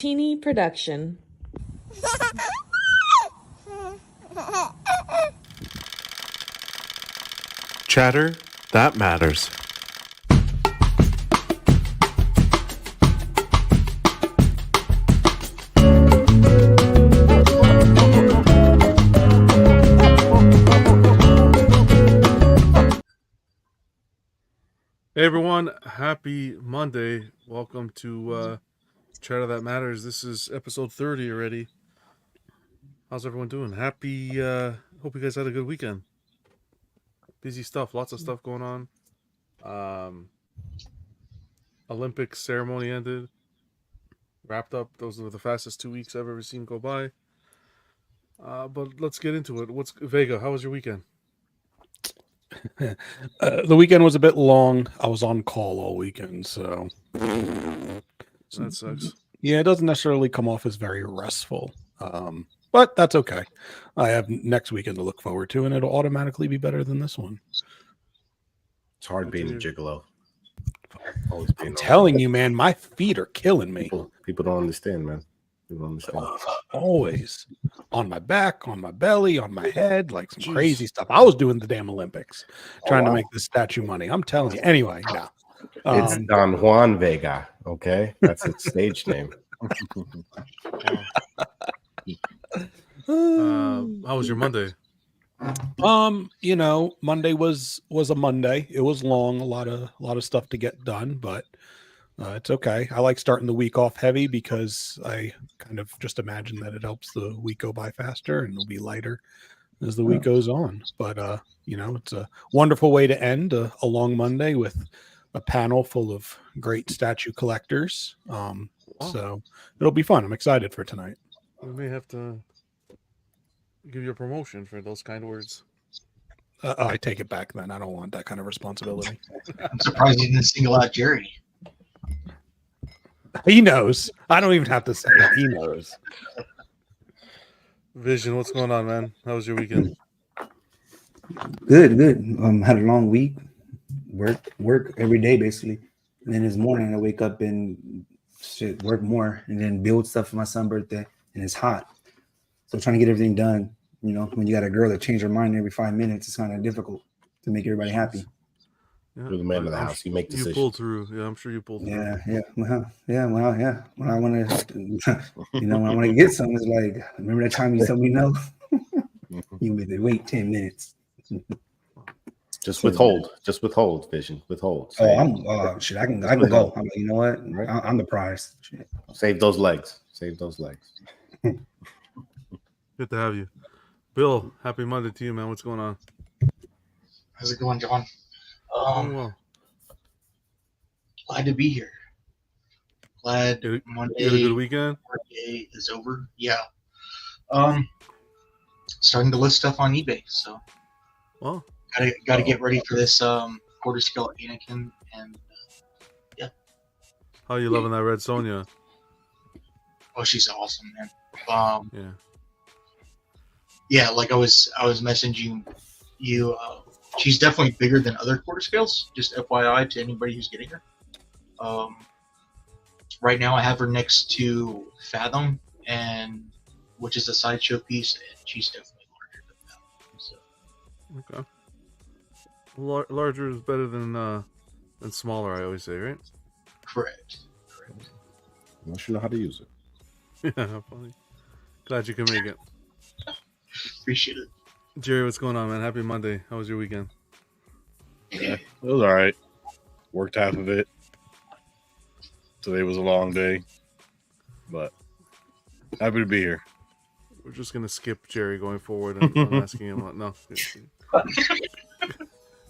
Teeny production. Chatter that matters. Hey everyone, happy Monday. Welcome to Chatter That Matters. This is episode 30 already. How's everyone doing? Hope you guys had a good weekend. Busy stuff, lots of stuff going on. Olympic ceremony ended, wrapped up. Those are the fastest 2 weeks I've ever seen go by. But let's get into it. Vega, how was your weekend? The weekend was a bit long. I was on call all weekend, so That sucks. yeah, it doesn't necessarily come off as very restful, but that's okay. I have next weekend to look forward to, and it'll automatically be better than this one. It's hard being a gigolo. I'm telling you, man, my feet are killing me. People don't understand, man. People don't understand. Always on my back, on my belly, on my head, like some crazy stuff. I was doing the damn Olympics, trying to make this statue money. I'm telling you. Anyway, no. It's Don Juan Vega, okay? That's its stage name. How was your Monday? Monday was a Monday. It was long, a lot of stuff to get done, but it's okay. I like starting the week off heavy because I kind of just imagine that it helps the week go by faster and it'll be lighter as the week goes on. But it's a wonderful way to end a long Monday with a panel full of great statue collectors. So it'll be fun. I'm excited for tonight. We may have to give you a promotion for those kind words. I take it back then. I don't want that kind of responsibility. I'm surprised you didn't single out Jerry. He knows. I don't even have to say it. He knows. Vision, what's going on, man? How was your weekend? Good. Had a long week. Work every day basically. And then this morning I wake up and work more and then build stuff for my son's birthday, and it's hot. So trying to get everything done, when you got a girl that changes her mind every 5 minutes, it's kind of difficult to make everybody happy. You're the man of the house. You make decisions. You pulled through. Yeah, I'm sure you pulled through. Yeah. When I want to, when I want to get something, it's like, remember that time you told me no? You made it wait 10 minutes. Just withhold, Vision. Withhold. Oh, I can go. I'm like, you know what? I'm the prize. Shit. Save those legs. Good to have you. Bill, happy Monday to you, man. What's going on? How's it going, John? Well. Glad to be here. Glad Monday. You had a good weekend? Day is over. Yeah. Starting to list stuff on eBay. So. Well. Gotta get ready for this quarter scale Anakin, and yeah. How are you loving that Red Sonja? Oh, she's awesome, man. Yeah. Yeah, like I was messaging you. She's definitely bigger than other quarter scales. Just FYI to anybody who's getting her. Right now, I have her next to Fathom, which is a Sideshow piece, and she's definitely larger than Fathom. Okay. Larger is better than smaller, I always say, right? Correct. Unless you know how to use it. Yeah, funny. Glad you can make it. Appreciate it. Jerry, what's going on, man? Happy Monday. How was your weekend? Yeah, it was all right. Worked half of it. Today was a long day, but happy to be here. We're just going to skip Jerry going forward and I'm asking him. No.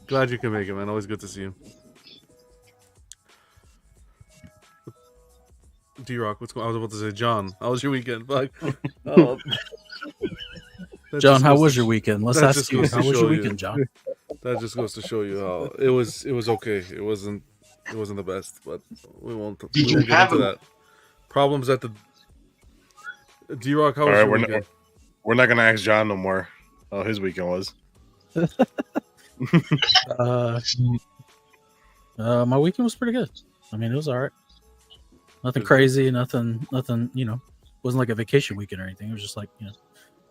Glad you can make it, man. Always good to see you. D-Rock, what's going on? I was about to say, John, how was your weekend? John, how was your weekend? Let's ask you, how was your weekend, John? That just goes to show you how it was okay. It wasn't the best, but we won't get into that. Problems at the D-Rock, how was your weekend? We're not gonna ask John no more how his weekend was. My weekend was pretty good. I mean, it was all right. Nothing Good. crazy. Nothing. You know, wasn't like a vacation weekend or anything. It was just like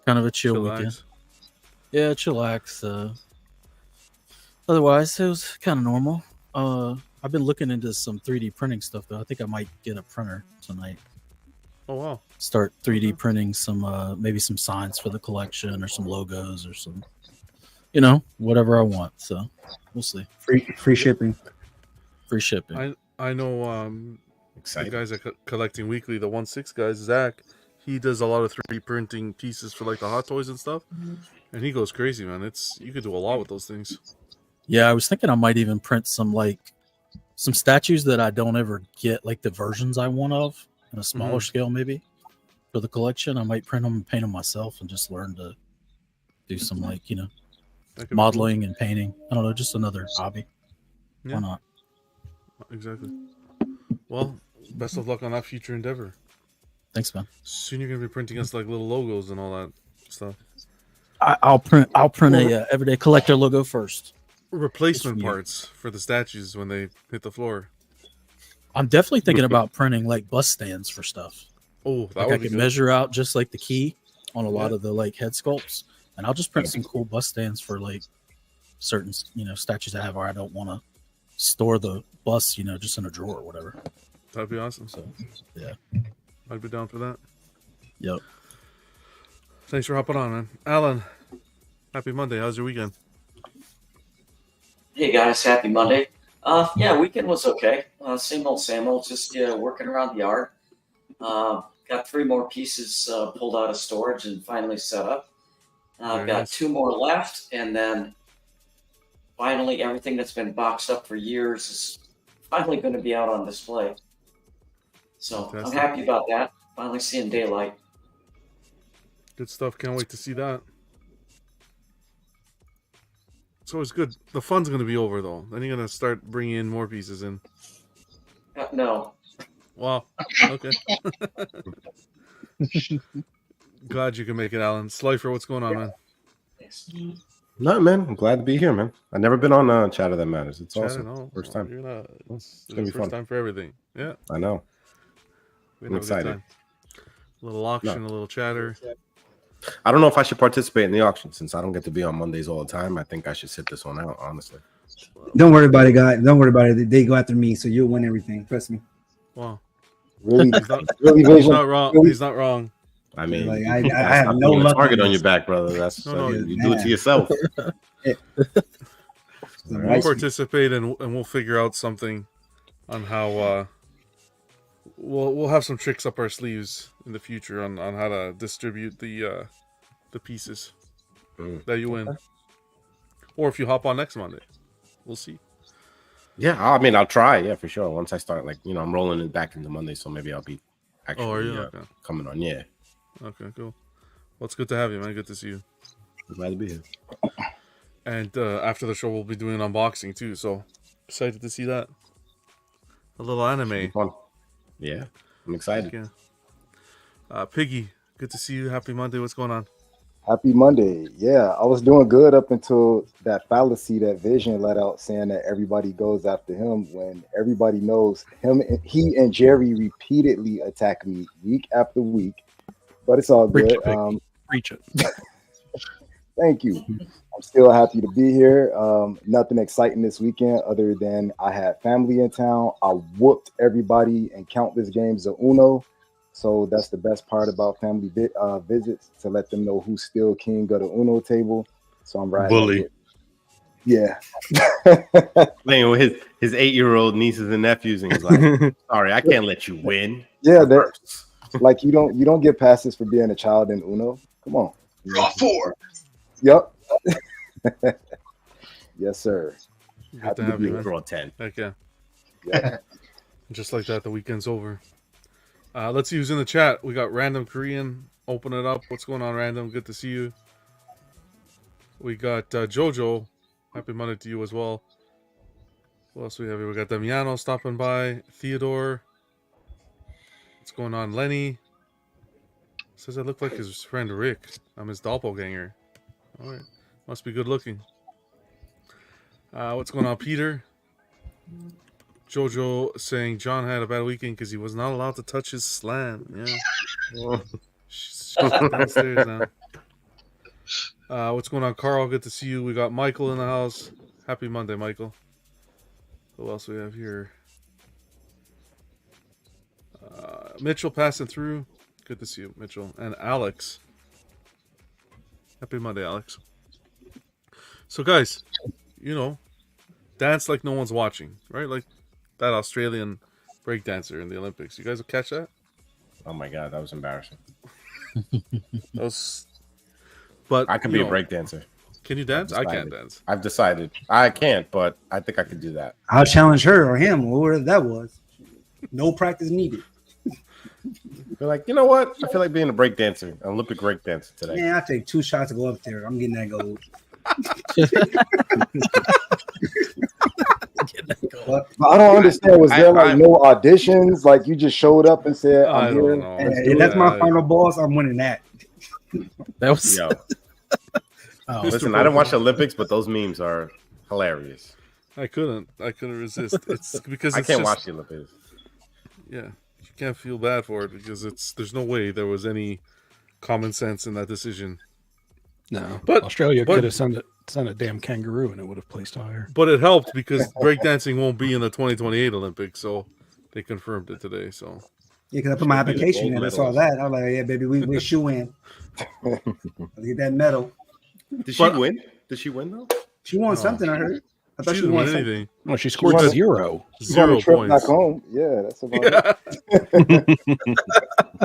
kind of a chill weekend. Chillax. Yeah, chillax. Otherwise, it was kind of normal. I've been looking into some 3D printing stuff though. I think I might get a printer tonight. Oh wow. Start 3D Okay. printing some maybe some signs for the collection or some logos or some whatever I want. So we'll see. Free shipping. Free shipping. I know the Excited. guys that collecting weekly, the 1/6 guys, Zach, he does a lot of 3D printing pieces for like the hot toys and stuff. And he goes crazy, man. You could do a lot with those things. Yeah, I was thinking I might even print some statues that I don't ever get, like the versions I want of in a smaller scale, maybe for the collection. I might print them and paint them myself and just learn to do some That could be cool. modeling and painting. I don't know, just another hobby. Yeah. Why not? Exactly. Well, best of luck on that future endeavor. Thanks, man. Soon you're gonna be printing us like little logos and all that stuff. I'll print a everyday collector logo first. Replacement It's for you. parts for the statues when they hit the floor. I'm definitely thinking about printing like bus stands for stuff. Oh, that Like I would be can good. measure out just like the key on a lot Yeah. of the like head sculpts, and I'll just print some cool bus stands for like certain statues I have where I don't want to store the bus just in a drawer or whatever. That'd be awesome. So yeah. I'd be down for that. Yep. Thanks for hopping on, man. Alan, happy Monday. How's your weekend? Hey guys, happy Monday. Yeah, weekend was okay. Same old, just working around the yard. Got 3 more pieces pulled out of storage and finally set up. I've Very got nice. 2 more left, and then finally everything that's been boxed up for years is finally going to be out on display. So I'm Fantastic. happy about that. Finally seeing daylight. Good stuff. Can't wait to see that. It's always good. The fun's going to be over, though. Then you're going to start bringing in more pieces in. No, Wow. Okay. Glad you can make it, Alan. Slifer, what's going on, man? thanks. No, man. I'm glad to be here, man. I've never been on Chatter That Matters. It's Chat, awesome. no, First no, time. You're gonna, It's it's gonna be first fun. time for everything. Yeah. I know. We I'm have a good excited. time. A little auction, a little chatter. I don't know if I should participate in the auction since I don't get to be on Mondays all the time. I think I should sit this one out, honestly. Don't worry about it, guys. Don't worry about it. They go after me, so you'll win everything. Trust me. Wow. Really, He's not, really he's vision. not wrong. Really- He's not wrong. I mean, Like, you I gotta have stop no putting a luck target on on this. your back, brother. That's No, no, you do it man. to yourself. We'll Right. participate and we'll figure out something on how we'll have some tricks up our sleeves in the future on how to distribute the pieces that you win. Or if you hop on next Monday. We'll see. Yeah, I mean, I'll try. Yeah, for sure. Once I start, I'm rolling it back into Monday, so maybe I'll be actually Oh, are you? Okay. coming on. Yeah, Okay, cool. Well, it's good to have you, man. Good to see you. I'm glad to be here. And after the show, we'll be doing an unboxing too. So excited to see that. A little Should be anime. fun. Yeah, I'm excited. Yeah. Piggy, good to see you. Happy Monday. What's going on? Happy Monday. Yeah, I was doing good up until that fallacy that Vision let out saying that everybody goes after him when everybody knows he and Jerry repeatedly attack me week after week. But it's all Preach good. it, Piggy. Preach it. Thank you. I'm still happy to be here. Nothing exciting this weekend other than I had family in town. I whooped everybody in countless games of Uno. So that's the best part about family visits, to let them know who's still king of the Uno table. So I'm riding. Bully. Yeah. Playing with his 8-year-old nieces and nephews, and he's like, "Sorry, I can't let you win." Yeah, like you don't get passes for being a child in Uno. Come on. Draw 4. Yep. Yes, sir. Good Happy to to have be you, here. man. Draw 10. Heck yeah. Yeah. Just like that, the weekend's over. Let's see who's in the chat. We got Random Korean. Open it up. What's going on, Random? Good to see you. We got Jojo. Happy Monday to you as well. What else we have here? We got Damiano stopping by. Theodore. What's going on, Lenny? Says I look like his friend Rick. I'm his doppelganger. All right. Must be good looking. What's going on, Peter? Jojo saying John had a bad weekend because he was not allowed to touch his slam. Yeah. She's downstairs now. What's going on, Carl? Good to see you. We got Michael in the house. Happy Monday, Michael. Who else we have here? Mitchell passing through. Good to see you, Mitchell. And Alex. Happy Monday, Alex. So, guys, dance like no one's watching, right? Like that Australian breakdancer in the Olympics. You guys will catch that? Oh my god, that was embarrassing. But I can be a breakdancer. Can you dance? I can't dance. I've decided I can't, but I think I could do that. I'll challenge her or him, whoever that was. No practice needed. You're like, you know what? I feel like being a breakdancer, an Olympic breakdancer today. Man, I take 2 shots to go up there. I'm getting that gold. But I don't understand. Was there like no auditions? Like you just showed up and said, "I'm here." And that's my final boss. I'm winning that. That was. Yo. Listen, I didn't watch the Olympics, but those memes are hilarious. I couldn't resist. It's because I can't watch the Olympics. Yeah, you can't feel bad for it because there's no way there was any common sense in that decision. No, but Australia could have sent a damn kangaroo and it would have placed higher. But it helped because breakdancing won't be in the 2028 Olympics, so they confirmed it today. So yeah, because I put my application in, I saw that. I was like, yeah, baby, we shoe in. Get that medal. Did she win? Did she win though? She won something. I heard. I thought she didn't won win something. anything. Well, she scored 0. 0 points. Back home. Yeah, that's about it.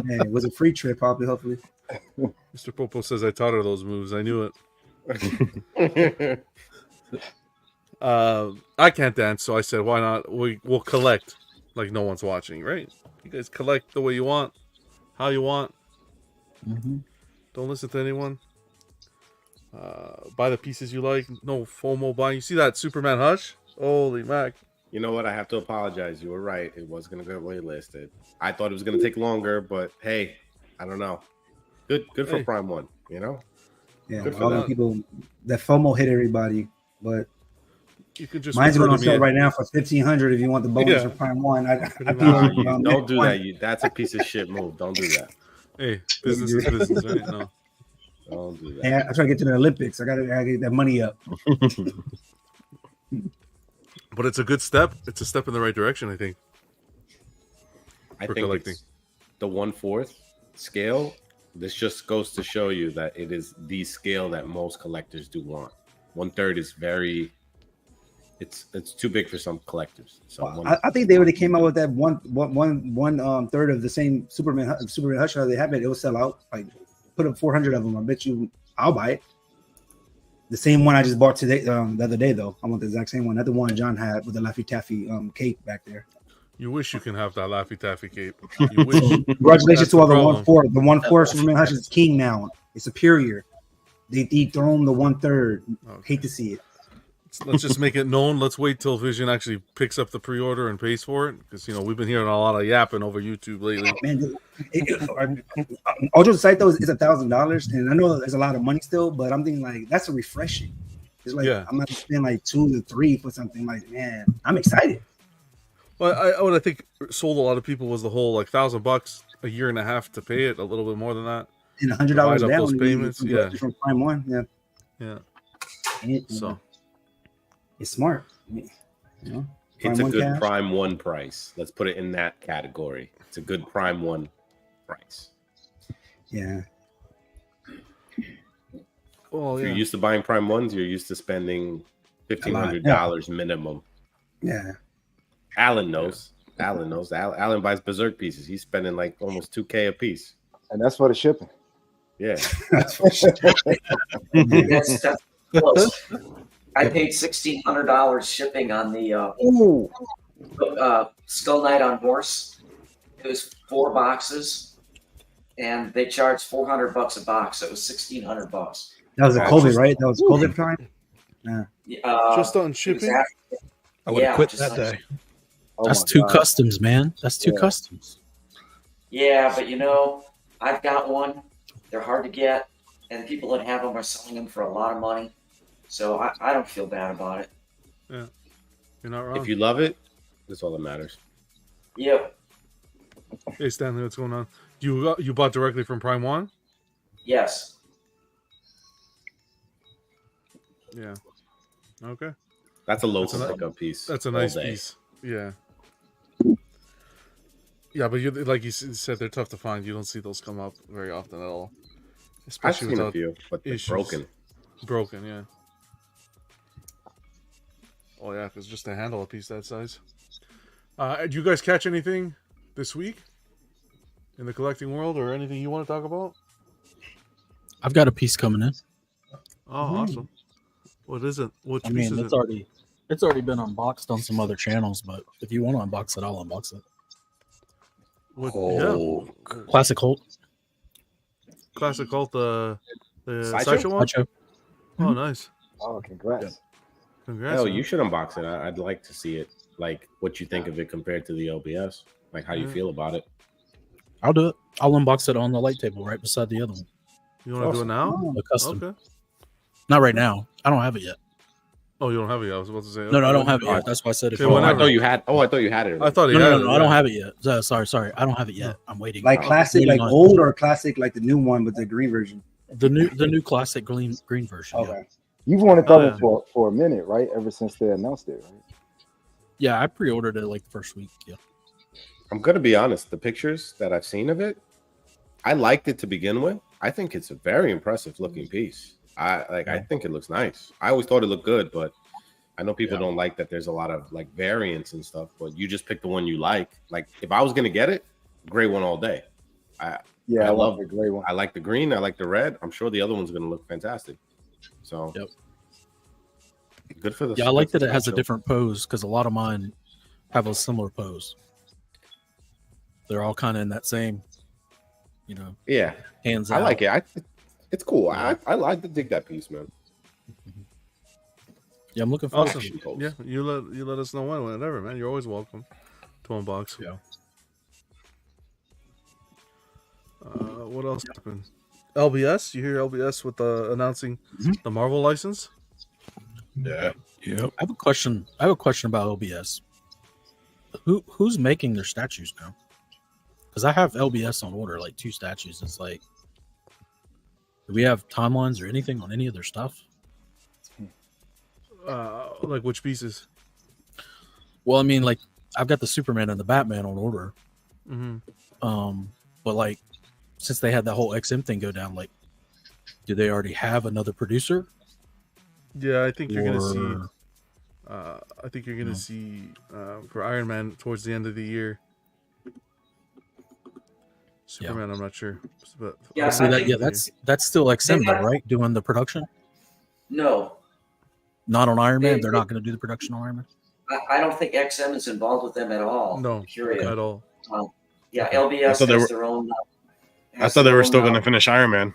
Man, it was a free trip, probably. Hopefully. Mr. Popo says I taught her those moves. I knew it. I can't dance, so I said, why not? We'll collect like no one's watching, right? You guys collect the way you want, how you want. Mm-hmm. Don't listen to anyone. Buy the pieces you like. No FOMO buying. You see that Superman Hush? Holy mac. You know what? I have to apologize. You were right. It was going to get waitlisted. I thought it was going to take longer, but hey, I don't know. Good for Prime 1, you know? Yeah, all the people, that FOMO hit everybody, but you could just mine's going on sale right now for $1,500 if you want the bonus for Prime 1. Don't do that. That's a piece of shit move. Don't do that. Hey, business is business, right? No. Don't do that. Hey, I try to get to the Olympics. I gotta get that money up. But it's a good step. It's a step in the right direction, I think. I think it's the 1/4 scale. This just goes to show you that it is the scale that most collectors do want. 1/3 is very. It's too big for some collectors. So I think they would have came out with that one third of the same Superman Hush they have it. It will sell out. Like put up 400 of them. I bet you I'll buy it. The same one I just bought today, the other day though. I want the exact same one. Not the one John had with the Laffy Taffy cape back there. You wish you can have that Laffy Taffy cape. You wish. Congratulations to all the 1/4. The 1/4 Superman Hush is king now. It's superior. They dethrone the 1/3. Okay. Hate to see it. Let's just make it known. Let's wait till Vision actually picks up the pre-order and pays for it, because we've been hearing a lot of yapping over YouTube lately. Man, Ojo's site though is $1,000, and I know there's a lot of money still, but I'm thinking like that's a refreshing. It's like I'm not spending like 2 to 3 for something. Like, man, I'm excited. Well, what I think sold a lot of people was the whole like $1,000 a year and a half to pay it, a little bit more than that, and $100 down those payments. From Prime 1, So. It's smart. It's a good Prime 1 price. Let's put it in that category. It's a good Prime 1 price. Yeah. Well, if you're used to buying Prime 1s, you're used to spending $1,500 minimum. Yeah. Alan knows. Alan knows. Alan buys Berserk pieces. He's spending like almost $2,000 a piece. And that's for the shipping. Yeah. That's close. I paid $1,600 shipping on the Skull Knight on Horse. It was 4 boxes, and they charged $400 a box. So it was $1,600. That was a COVID, right? That was COVID time. Yeah. Just on shipping. I would have quit that day. That's 2 customs, man. That's 2 customs. Yeah, but I've got one. They're hard to get, and the people that have them are selling them for a lot of money. So I don't feel bad about it. Yeah, you're not wrong. If you love it, That's all that matters. Yep. Hey Stanley, what's going on? You bought directly from Prime One? Yes. Yeah. Okay. That's a local That's a- pickup piece. That's a all nice day. piece. Yeah. Yeah, but like you said, they're tough to find. You don't see those come up very often at all. I've Especially seen a without few, but they're issues. broken. Broken, yeah. Oh yeah, because just to handle a piece that size. Do you guys catch anything this week in the collecting world, or anything you want to talk about? I've got a piece coming in. Oh, awesome! What is it? Which I piece mean, is it's already been unboxed on some other channels, but if you want to unbox it, I'll unbox it. Yeah, Classic Holt. Classic Cult, the Sideshow? Sideshow one. Sideshow. Oh, nice! Oh, congrats. Congrats! Hell, man. you should unbox it. I'd like to see it. Like what you think of it compared to the LBS. Like how you Yeah. feel about it. I'll do it. I'll unbox it on the light table right beside the other one. You want to do it now? The custom. Okay. Not right now. I don't have it yet. Oh, you don't have it yet. I was about to say. No, I don't have it okay. yet. That's why I said if Okay, you I whenever. thought you had. Oh, I thought you had it. I thought he No, had no, it. no, I don't have it yet. Sorry. I don't have it yet. I'm waiting. Like classic, Waiting like on old, or classic, like the new one with the green version. the new classic green version. Yeah. Okay. You've wanted that Oh, one for a minute, right? Ever since they announced it, right? Yeah, I pre-ordered it like the first week. Yeah. I'm gonna be honest. The pictures that I've seen of it, I liked it to begin with. I think it's a very impressive looking piece. I think it looks nice. I always thought it looked good, but I know people don't like that there's a lot of like variants and stuff, but you just pick the one you like. Like if I was gonna get it, gray one all day. I I love love the gray one. I like the green, I like the red. I'm sure the other one's gonna look fantastic. So Yep. Good for the Yeah, I like that it has a Sideshow. different pose because a lot of mine have a similar pose. They're all kind of in that same, Yeah, hands I out. like it. It's cool. Yeah. I like to dig that piece, man. Yeah, I'm looking forward Awesome. to it. Pose. Yeah, you let us know whenever, man. You're always welcome to unbox. Yeah. What else happened? LBS. You hear LBS with announcing the Marvel license? Yeah. Yep. I have a question about LBS. Who's making their statues now? Because I have LBS on order, like 2 statues. It's like, do we have timelines or anything on any of their stuff? Like which pieces? Well, I mean, like I've got the Superman and the Batman on order. Mm-hmm. But like, since they had that whole XM thing go down, like, do they already have another producer? Yeah, I think you're gonna see. Or- I think you're gonna see for Iron Man towards the end of the year. Superman, I'm not sure. But Yeah, See I that? think- Yeah, that's still XM They though, have- right? Doing the production, No, not on Iron Man. They- They're not going to do the production on Iron Man. I don't think XM is involved with them at all. No, Period. at all. Yeah, LBS thought they has were- their own. I thought they were still going to finish Iron Man.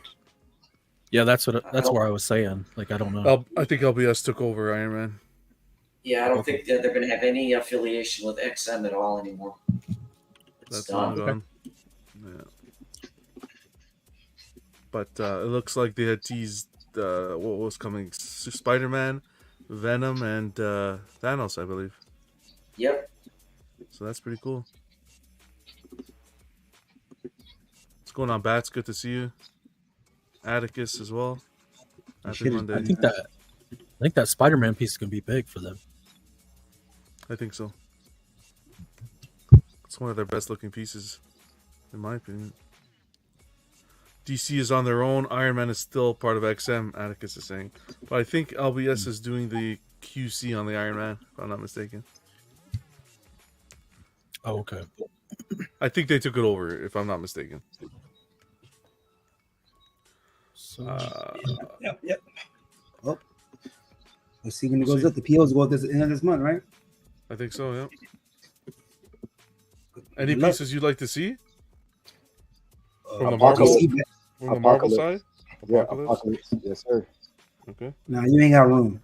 Yeah, that's where I was saying. Like, I don't know. I think LBS took over Iron Man. Yeah, I don't think that they're going to have any affiliation with XM at all anymore. It's That's long done. gone. Yeah. But it looks like they had teased what was coming: Spider-Man, Venom, and Thanos, I believe. Yep. So that's pretty cool. What's going on, Bats? Good to see you. Atticus as well. Happy Shit is- Monday. I think that Spider-Man piece is going to be big for them. I think so. It's one of their best looking pieces, in my opinion. DC is on their own. Iron Man is still part of XM, Atticus is saying. But I think LBS is doing the QC on the Iron Man, if I'm not mistaken. Oh, okay. I think they took it over, if I'm not mistaken. So, Yep. Oh. Let's see when it goes up. The POs go up this end of this month, right? I think so, yeah. Any Good luck. pieces you'd like to see? From the Apocalypse. Marvel, from the Marvel side? Yeah, Apocalypse? Apocalypse. Yes, sir. Okay. Now you ain't got room.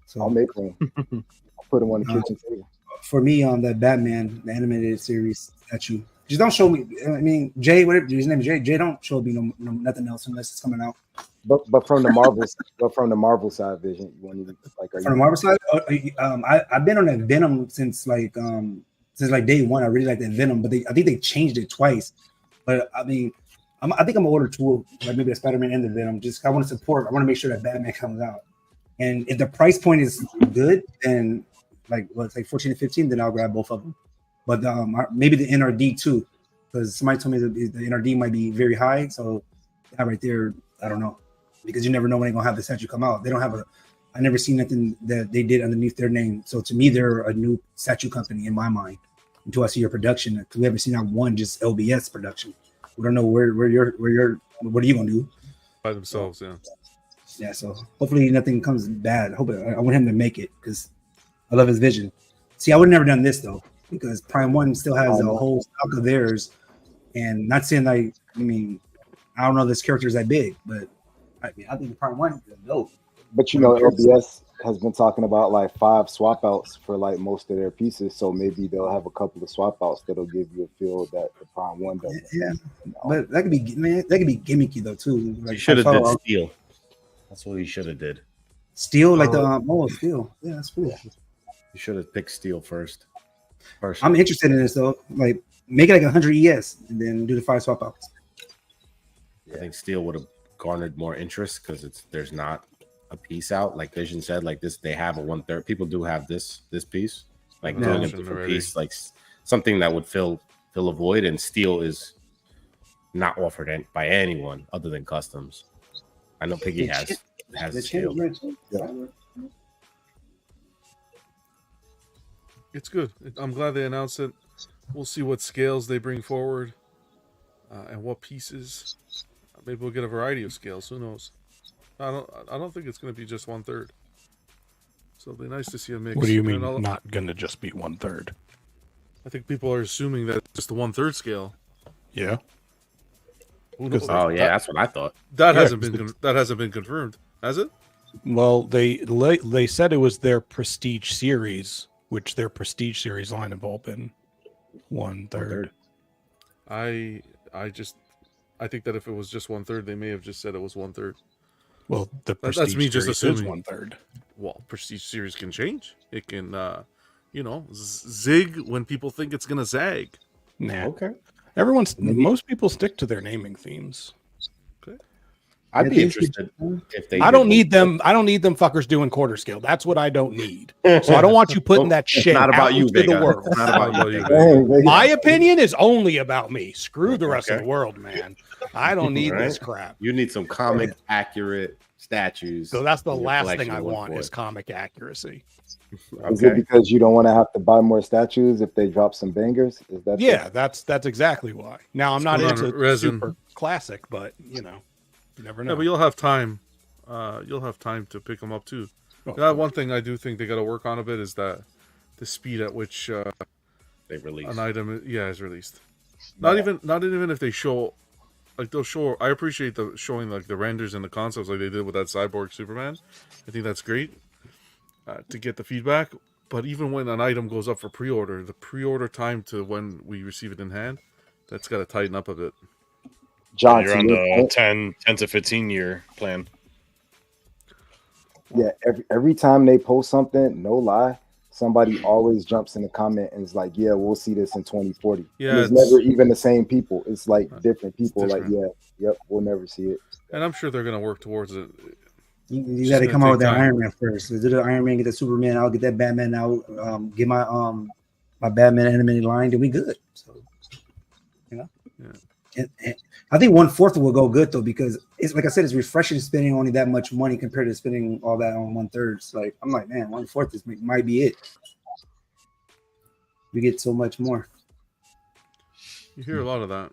So I'll make one. I'll put them on the kitchen table. for me on that Batman, the animated series statue, just don't show me. I mean, Jay, whatever his name is, Jay. Jay, don't show me no nothing else unless it's coming out. But from the Marvel side vision, you want to like, are From the you? Marvel side, I've been on that Venom since like day one. I really like that Venom, but I think they changed it twice. But I mean, I think I'm gonna order two, like maybe the Spider-Man and the Venom. Just I want to support. I want to make sure that Batman comes out. And if the price point is good, then like it's like 14 to 15, then I'll grab both of them. But maybe the NRD too, because somebody told me that the NRD might be very high. So that right there, I don't know, because you never know when they're gonna have the statue come out. They don't have I never seen nothing that they did underneath their name. So to me, they're a new statue company in my mind. Until I see your production, because we haven't seen that one just LBS production. We don't know what are you gonna do By themselves, yeah. Yeah, so hopefully nothing comes bad. I want him to make it because I love his vision. See, I would have never done this though, because Prime One still has a whole stock of theirs, and not saying like I don't know this character is that big, but I think the Prime One is dope. But you know, LBS has been talking about like 5 swap outs for like most of their pieces, so maybe they'll have a couple of swap outs that'll give you a feel that the Prime One doesn't. Yeah, but that could be gimmicky though too. Like, you should have did Steel. That's what he should have did. Steel, like Steel. Yeah, that's cool. You should have picked Steel first. I'm interested in this though. Like make it like 100 ES and then do the 5 swap outs. I think Steel would have garnered more interest because there's not a piece out like Vision said. Like this, they have a 1/3. People do have this piece. Like doing a different piece, like something that would fill a void. And Steel is not offered by anyone other than customs. I know Piggy has Steel. Yeah. It's good. I'm glad they announced it. We'll see what scales they bring forward and what pieces. Maybe we'll get a variety of scales. Who knows? I don't think it's going to be just 1/3. So it'll be nice to see a mix. What do you mean not going to just be 1/3? I think people are assuming that it's just the 1/3 scale. Yeah. Oh yeah, that's what I thought. That hasn't been confirmed, has it? Well, they said it was their Prestige series, which their Prestige series line have all been 1/3. I think that if it was just 1/3, they may have just said it was 1/3. Well, the Prestige that's me just series assuming is 1/3. Well, Prestige series can change. It can, zig when people think it's gonna zag. Nah. Okay. Most people stick to their naming themes. Okay. I'd be interested if they. I don't need them fuckers doing quarter scale. That's what I don't need. So I don't want you putting that shit not about out you, into the Vega. world. It's not about you. Dang, My opinion is only about me. Screw the rest of the world, man. I don't need this crap. You need some comic accurate statues. So that's the in your last thing collection I to want look is for. comic accuracy. Is it because you don't want to have to buy more statues if they drop some bangers? Is that Yeah, that's exactly why. Now I'm not What's going into on, resin? super classic, but you never know. Yeah, but you'll have time. You'll have time to pick them up too. Oh, That one thing I do think they got to work on a bit is that the speed at which They release an item is released. Not even if they show, like they'll show. I appreciate the showing like the renders and the concepts like they did with that Cyborg Superman. I think that's great to get the feedback. But even when an item goes up for pre-order, the pre-order time to when we receive it in hand, that's got to tighten up a bit. John, You're to on your the point, 10 to 15 year plan. yeah, every time they post something, no lie, somebody always jumps in the comment and is like, "Yeah, we'll see this in 2040." Yeah, And it's it's- never even the same people. It's like different people. different. Like, yeah, yep, we'll never see it. And I'm sure they're going to work towards it. You It's got to just come gonna out with take that time. Iron Man first. So do the Iron Man, get the Superman out, get that Batman out, get my Batman animated line, then we good. So Yeah. and I think 1/4 will go good though, because it's like I said, it's refreshing spending only that much money compared to spending all that on 1/3. It's like I'm like, man, 1/4 might be it. We get so much more. You hear a lot of that.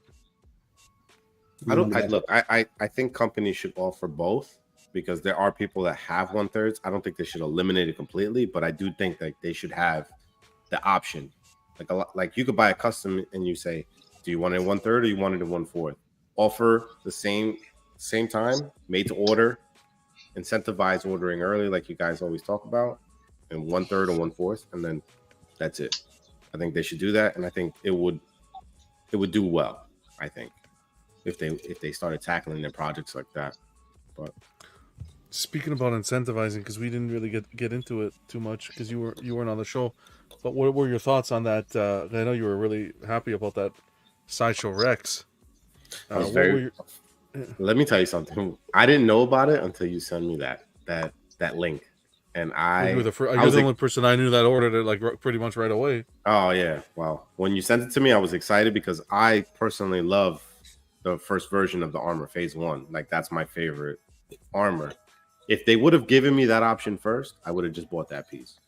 I think companies should offer both because there are people that have 1/3. I don't think they should eliminate it completely, but I do think that they should have the option. Like you could buy a custom and you say, do you want it in 1/3 or you want it in 1/4? Offer the same time, made to order, incentivize ordering early, like you guys always talk about, and 1/3 or 1/4, and then that's it. I think they should do that, and I think it would do well. I think if they started tackling their projects like that. But Speaking about incentivizing, because we didn't really get into it too much because you weren't on the show. But what were your thoughts on that? I know you were really happy about that Sideshow Rex. I was very. Let me tell you something. I didn't know about it until you sent me that link, and you're the only person I knew that ordered it like pretty much right away. Oh yeah, well, when you sent it to me, I was excited because I personally love the first version of the armor, Phase 1. Like that's my favorite armor. If they would have given me that option first, I would have just bought that piece.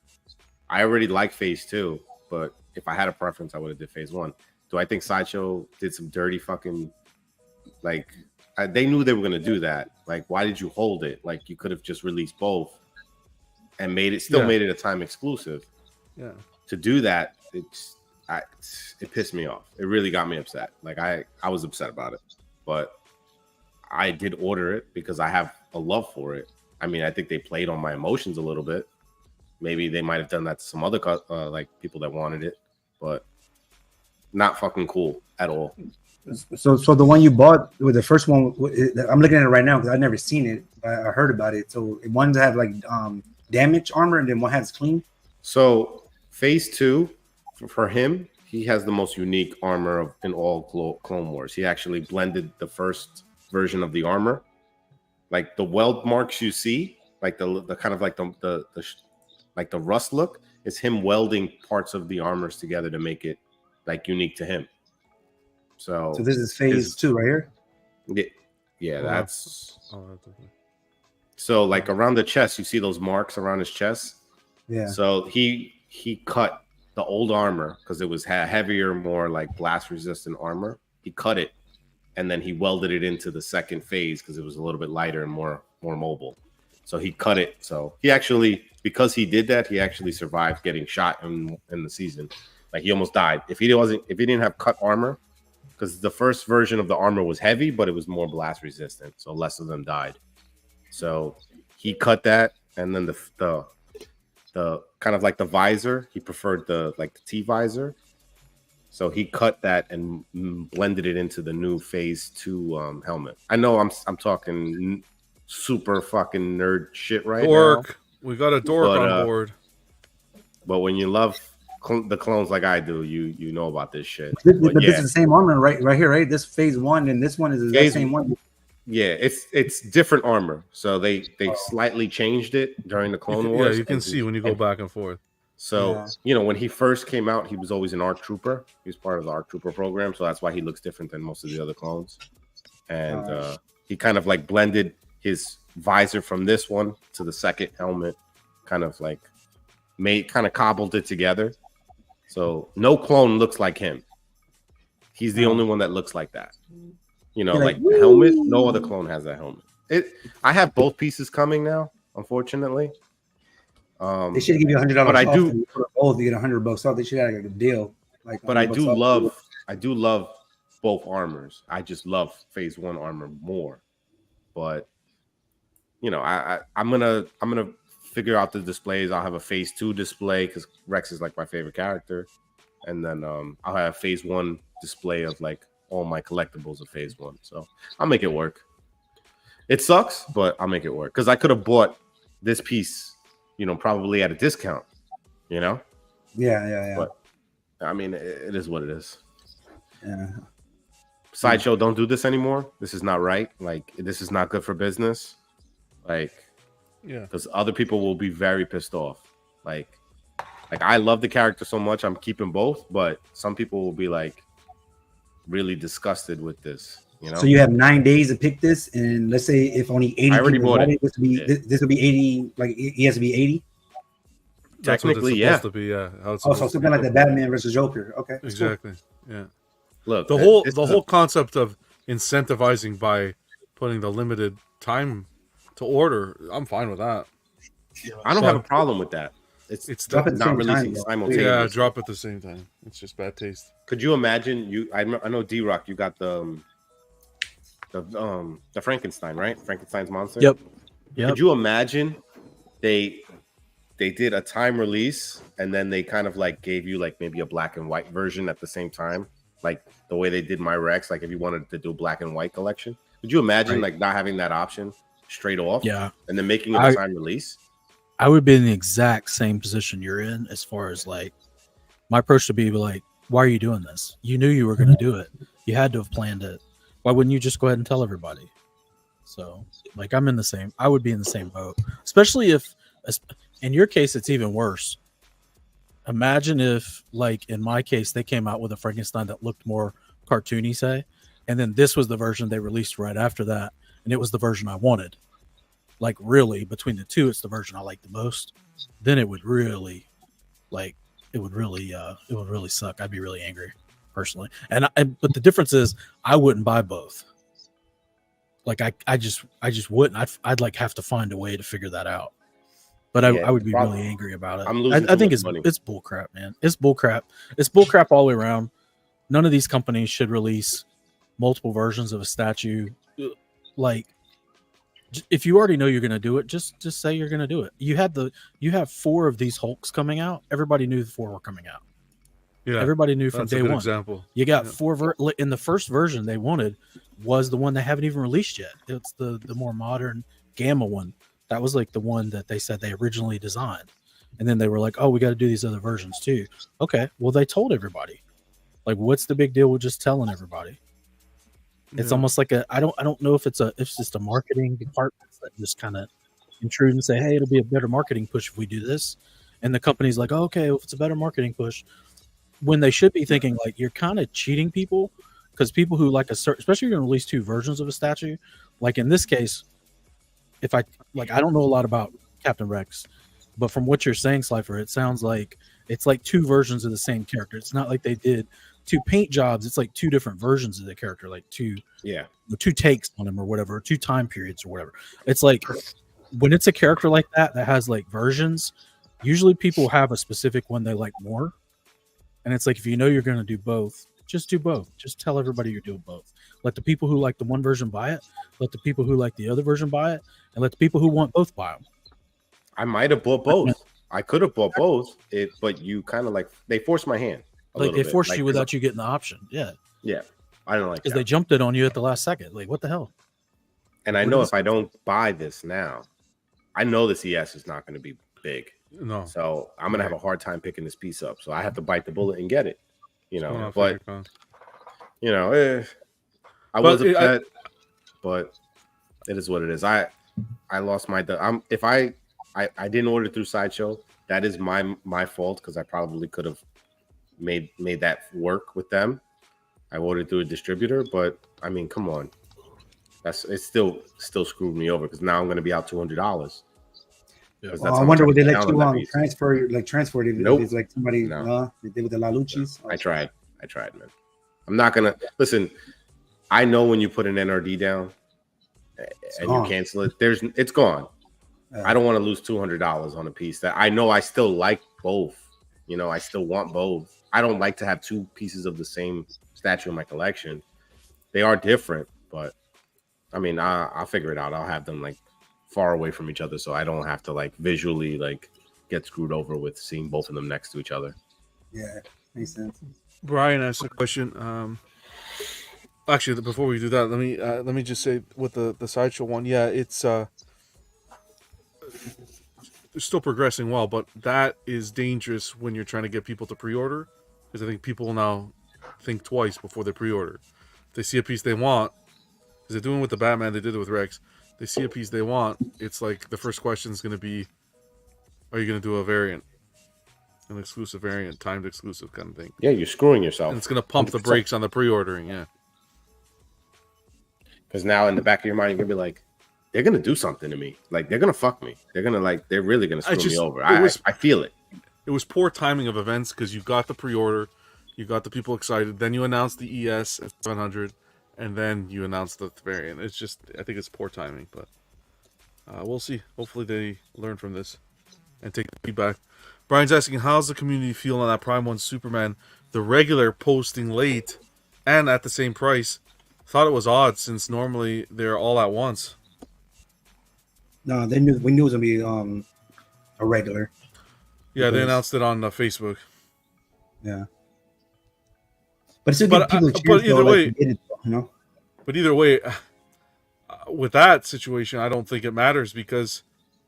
I already like Phase 2, but if I had a preference, I would have did Phase 1. Do I think Sideshow did some dirty fucking like? They knew they were gonna do that. Like, why did you hold it? Like, you could have just released both and made it a time exclusive. Yeah. To do that, it pissed me off. It really got me upset. Like, I was upset about it, but I did order it because I have a love for it. I mean, I think they played on my emotions a little bit. Maybe they might have done that to some other like people that wanted it, but not fucking cool at all. So the one you bought with the first one, I'm looking at it right now because I've never seen it. I heard about it. So one's have like damage armor, and then one has clean. So Phase 2 for him, he has the most unique armor in all Clone Wars. He actually blended the first version of the armor, like the weld marks you see, like the kind of like the like the rust look is him welding parts of the armors together to make it like unique to him. So this is Phase 2 right here. Yeah, that's. So like around the chest, you see those marks around his chest. Yeah. So he cut the old armor because it was heavier, more like blast resistant armor. He cut it, and then he welded it into the second phase because it was a little bit lighter and more mobile. So he cut it. So he actually, because he did that, he actually survived getting shot in the season. Like he almost died. If he didn't have cut armor. Because the first version of the armor was heavy, but it was more blast resistant, so less of them died. So he cut that, and then the kind of like the visor, he preferred the T visor. So he cut that and blended it into the new Phase 2 helmet. I know I'm talking super fucking nerd shit right now. We got a dork on board. But when you love the clones like I do, you know about this shit. But this is the same armor right here, right? This Phase 1 and this one is the same one. Yeah, it's different armor. So they slightly changed it during the Clone Wars. Yeah, you can see when you go back and forth. So when he first came out, he was always an ARC Trooper. He was part of the ARC Trooper program, so that's why he looks different than most of the other clones. And he kind of like blended his visor from this one to the second helmet, kind of like cobbled it together. So no clone looks like him. He's the only one that looks like that. Like the helmet. No other clone has that helmet. I have both pieces coming now, unfortunately. They should give you $100 but I off. do both. You get $100 off. They should have like a deal. But I do love both armors. I just love Phase 1 armor more. But I'm gonna figure out the displays. I'll have a Phase 2 display because Rex is like my favorite character, and then I'll have Phase 1 display of like all my collectibles of Phase 1. So I'll make it work. It sucks, but I'll make it work because I could have bought this piece, probably at a discount. Yeah. But I mean, it is what it is. Yeah. Sideshow, don't do this anymore. This is not right. Like, this is not good for business. Like. Yeah, because other people will be very pissed off. Like I love the character so much, I'm keeping both, but some people will be like really disgusted with this. So you have 9 days to pick this, and let's say if only 80 people bought it, this would be 80. Like he has to be 80. Technically, yeah. To be, yeah. So something like the Batman versus Joker. Okay, exactly. Cool. Yeah. Look, the whole concept of incentivizing by putting the limited time to order, I'm fine with that. I don't have a problem with that. It's not releasing simultaneously. Yeah, drop at the same time. It's just bad taste. Could you imagine? I know D-Rock. You got the Frankenstein, right? Frankenstein's monster. Yep. Could you imagine they did a time release and then they kind of like gave you like maybe a black and white version at the same time, like the way they did my Rex. Like if you wanted to do a black and white collection, could you imagine like not having that option? straight off, Yeah, and then making a design release. I would be in the exact same position you're in as far as like my approach would be like, why are you doing this? You knew you were going to do it. You had to have planned it. Why wouldn't you just go ahead and tell everybody? So like I would be in the same boat, especially if in your case, it's even worse. Imagine if like in my case, they came out with a Frankenstein that looked more cartoony, say, and then this was the version they released right after that. And it was the version I wanted. Like really between the two, it's the version I like the most. Then it would really it would really suck. I'd be really angry personally. But the difference is I wouldn't buy both. Like I just wouldn't. I'd like have to find a way to figure that out. But I would be really angry about it. I'm losing I think money. It's bullcrap, man. It's bullcrap. It's bullcrap all the way around. None of these companies should release multiple versions of a statue. Like, if you already know you're going to do it, just say you're going to do it. You have 4 of these Hulks coming out. Everybody knew the 4 were coming out. Yeah, everybody knew from day one. Example. You got 4 in the first version they wanted was the one they haven't even released yet. It's the more modern Gamma one. That was like the one that they said they originally designed, and then they were like, "Oh, we got to do these other versions too." Okay, well they told everybody. Like, what's the big deal with just telling everybody? It's almost like I don't know if it's just a marketing department that just kind of intrude and say, "Hey, it'll be a better marketing push if we do this," and the company's like, oh, "Okay, well, if it's a better marketing push," when they should be thinking like you're kind of cheating people, because people who like a certain, especially if you're going to release 2 versions of a statue, like in this case, if I don't know a lot about Captain Rex, but from what you're saying, Slifer, it sounds like it's like 2 versions of the same character. It's not like they did 2 paint jobs. It's like 2 different versions of the character, like 2 takes on him or whatever, 2 time periods or whatever. It's like when it's a character like that has like versions, usually people have a specific one they like more. And it's like, if you know you're going to do both, just do both. Just tell everybody you're doing both. Let the people who like the one version buy it. Let the people who like the other version buy it. And let the people who want both buy them. I might have bought both. I could have bought both, but you kind of like, they forced my hand. Like they forced you without you getting the option. Yeah. Yeah. I don't like that. Because they jumped it on you at the last second. Like, what the hell? And I know if I don't buy this now, I know this ES is not going to be big. No. So I'm going to have a hard time picking this piece up. So I have to bite the bullet and get it. But I was upset, but it is what it is. I lost my. If I didn't order through Sideshow, that is my fault, because I probably could have made that work with them. I ordered through a distributor, but I mean, come on, it still screwed me over, because now I'm going to be out $200. Yeah. I wonder would they let you transfer it? Nope. It's like somebody they did with the La Luchis. No. I tried, man. I'm not gonna listen. I know when you put an NRD down and you cancel it, it's gone. I don't want to lose $200 on a piece that I know I still like both. I still want both. I don't like to have 2 pieces of the same statue in my collection. They are different, but I mean, I'll figure it out. I'll have them like far away from each other, so I don't have to like visually like get screwed over with seeing both of them next to each other. Yeah, makes sense. Brian asked a question. Actually, before we do that, let me just say with the Sideshow one, it's still progressing well, but that is dangerous when you're trying to get people to pre-order, because I think people now think twice before they pre-order. If they see a piece they want, because they're doing it with the Batman, they did it with Rex. They see a piece they want, it's like the first question is going to be, are you going to do a variant? An exclusive variant, timed exclusive kind of thing. Yeah, you're screwing yourself. And it's going to pump 100%. The brakes on the pre-ordering, yeah. Because now in the back of your mind, you're going to be like, they're going to do something to me. Like, they're going to fuck me. They're going to they're really going to screw me over. I feel it. It was poor timing of events, because you got the pre-order, you got the people excited, then you announced the ES at 700, and then you announced the variant. It's just, I think it's poor timing, but we'll see. Hopefully they learn from this and take the feedback. Brian's asking, how's the community feel on that Prime 1 Superman, the regular posting late and at the same price? Thought it was odd, since normally they're all at once. No, we knew it was going to be a regular. Yeah, they announced it on Facebook. Yeah. But it's still people a chance, but either way, But either way, with that situation, I don't think it matters because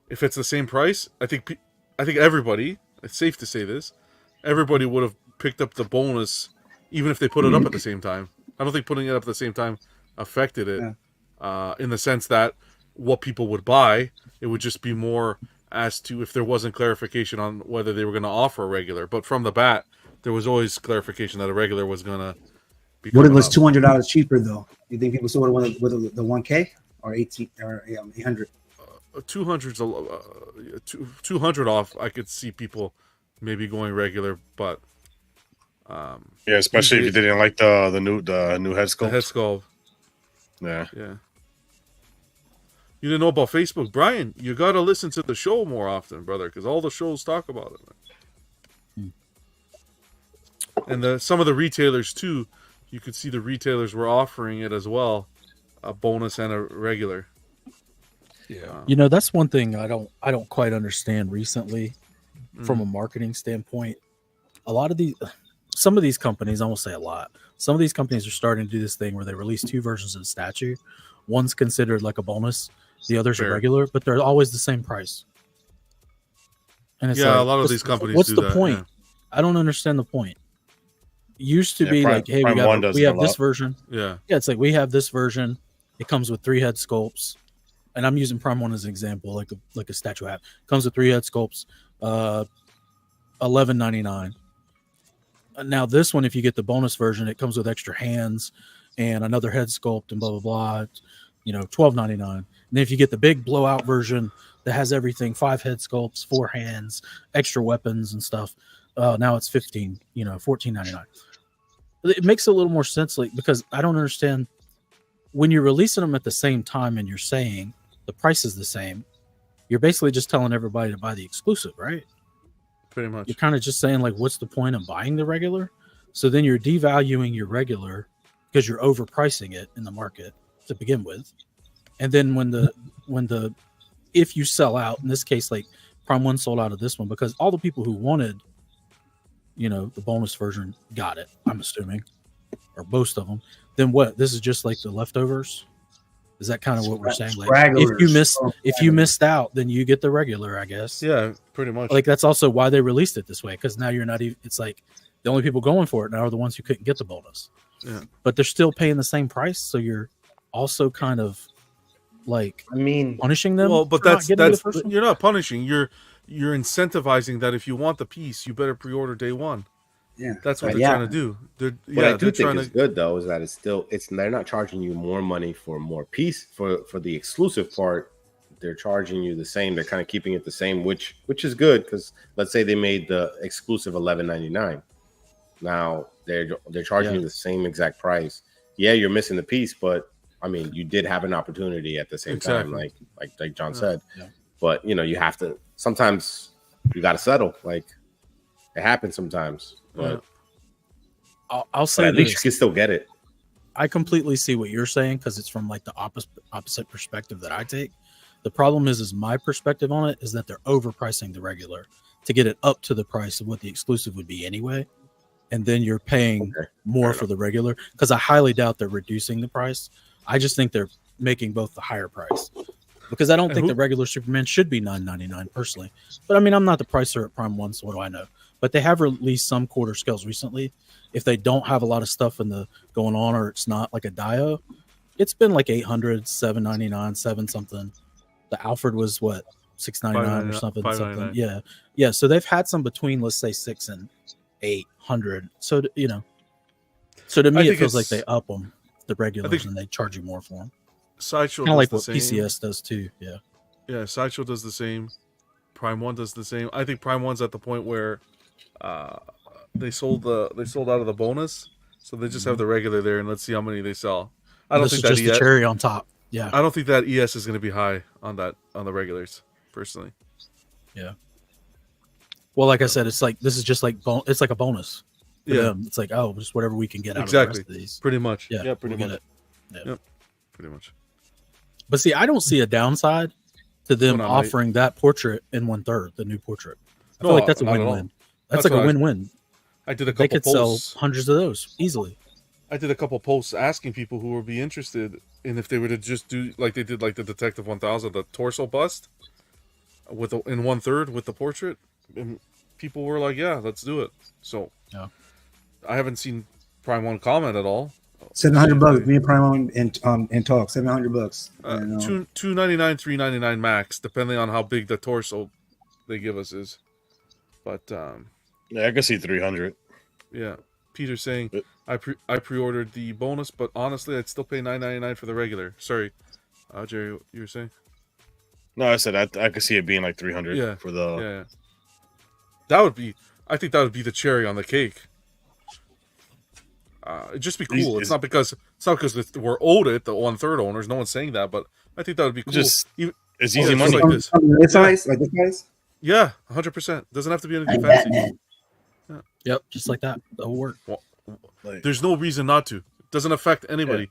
if it's the same price, I think everybody. It's safe to say this. Everybody would have picked up the bonus, even if they put it up at the same time. I don't think putting it up at the same time affected it, in the sense that what people would buy. It would just be more as to if there wasn't clarification on whether they were going to offer a regular. But from the bat, there was always clarification that a regular was going to be. What if it was $200 cheaper though? You think people still would have with the 1K or 800? 200's 200 off. I could see people maybe going regular, but yeah, especially if you didn't like the new head sculpt. The head sculpt. Yeah. You didn't know about Facebook, Brian? You got to listen to the show more often, brother, because all the shows talk about it. And some of the retailers too. You could see the retailers were offering it as well, a bonus and a regular. Yeah, that's one thing I don't quite understand recently, from a marketing standpoint. Some of these companies, I won't say a lot. Some of these companies are starting to do this thing where they release two versions of the statue. One's considered like a bonus, the others are regular, but they're always the same price. And it's a lot of these companies. What's do the that, point? Yeah. I don't understand the point. Used to be like, hey, we have this version. Yeah, it's like we have this version. It comes with 3 head sculpts, and I'm using Prime 1 as an example, like a statue hat. Comes with 3 head sculpts, $11.99. Now this one, if you get the bonus version, it comes with extra hands and another head sculpt and blah blah blah. $12.99. And then if you get the big blowout version that has everything, 5 head sculpts, 4 hands, extra weapons and stuff, now it's $14.99. It makes a little more sense, because I don't understand when you're releasing them at the same time and you're saying the price is the same. You're basically just telling everybody to buy the exclusive, right? Pretty much. You're kind of just saying, like, what's the point of buying the regular? So then you're devaluing your regular because you're overpricing it in the market to begin with. And then if you sell out, in this case, like Prime 1 sold out of this one because all the people who wanted, the bonus version got it, I'm assuming, or most of them. Then what? This is just like the leftovers. Is that kind of what we're saying? Like, if you missed out, then you get the regular, I guess. Yeah, pretty much. Like, that's also why they released it this way, because now you're not even. It's like the only people going for it now are the ones who couldn't get the bonus. Yeah, but they're still paying the same price, so you're also kind of like, punishing them. Well, but that's you're not punishing. You're incentivizing that if you want the piece, you better pre-order day one. Yeah, that's what they're trying to do. What I do think is good though is that they're not charging you more money for more piece for the exclusive part. They're charging you the same. They're kind of keeping it the same, which is good because let's say they made the exclusive $11.99. Now they're charging you the same exact price. Yeah, you're missing the piece, but I mean, you did have an opportunity at the same time, like John said. Yeah. But you have to. Sometimes you got to settle. Like it happens sometimes. But I'll say at least you can still get it. I completely see what you're saying because it's from like the opposite perspective that I take. The problem is my perspective on it is that they're overpricing the regular to get it up to the price of what the exclusive would be anyway. And then you're paying more for the regular because I highly doubt they're reducing the price. I just think they're making both the higher price because I don't think the regular Superman should be $9.99 personally. But I mean, I'm not the pricer at Prime 1, so what do I know? But they have released some quarter scales recently. If they don't have a lot of stuff going on or it's not like a Dio, it's been like $800, $7.99, $7 something. The Alfred was what, $6.99 or something. Yeah. So they've had some between, let's say, $600 and $800. So so to me it feels like they up them the regulars and they charge you more for them. Sideshow kind of like what same. PCS does too. Yeah. Sideshow does the same. Prime 1 does the same. I think Prime 1's at the point where they sold out of the bonus, so they just have the regular there, and let's see how many they sell. I don't think that's just the cherry on top. Yeah, I don't think that ES is going to be high on the regulars, personally. Yeah. Well, like I said, it's like this is just like it's like a bonus. For them. It's like just whatever we can get out of the rest of these. Pretty much. Yeah, pretty much. Get it. Yep, pretty much. But see, I don't see a downside to them offering that portrait in 1/3, the new portrait. I feel like that's a win-win. That's like a win-win. I did a couple. They could sell hundreds of those easily. I did a couple posts asking people who would be interested in if they were to just do like they did like the Detective 1000, the torso bust with in 1/3 with the portrait, and people were like, "Yeah, let's do it." So Yeah. I haven't seen Prime One comment at all. $700. Me and Prime in talk. $700. $299, $399 max, depending on how big the torso they give us is. But yeah, I can see 300. Yeah, Peter's saying I pre-ordered the bonus, but honestly, I'd still pay $9.99 for the regular. Sorry, Jerry, you were saying? No, I said I could see it being like 300. Yeah, for the. Yeah. That would be. I think that would be the cherry on the cake. It'd just be cool. It's not because we're owed it, the 1/3 owners. No one's saying that, but I think that would be cool. It's easy money. Like this. This size, like this size. Yeah, 100%. Doesn't have to be anything fancy. Yeah. Yep, just like that. That'll work. Well, there's no reason not to. It doesn't affect anybody.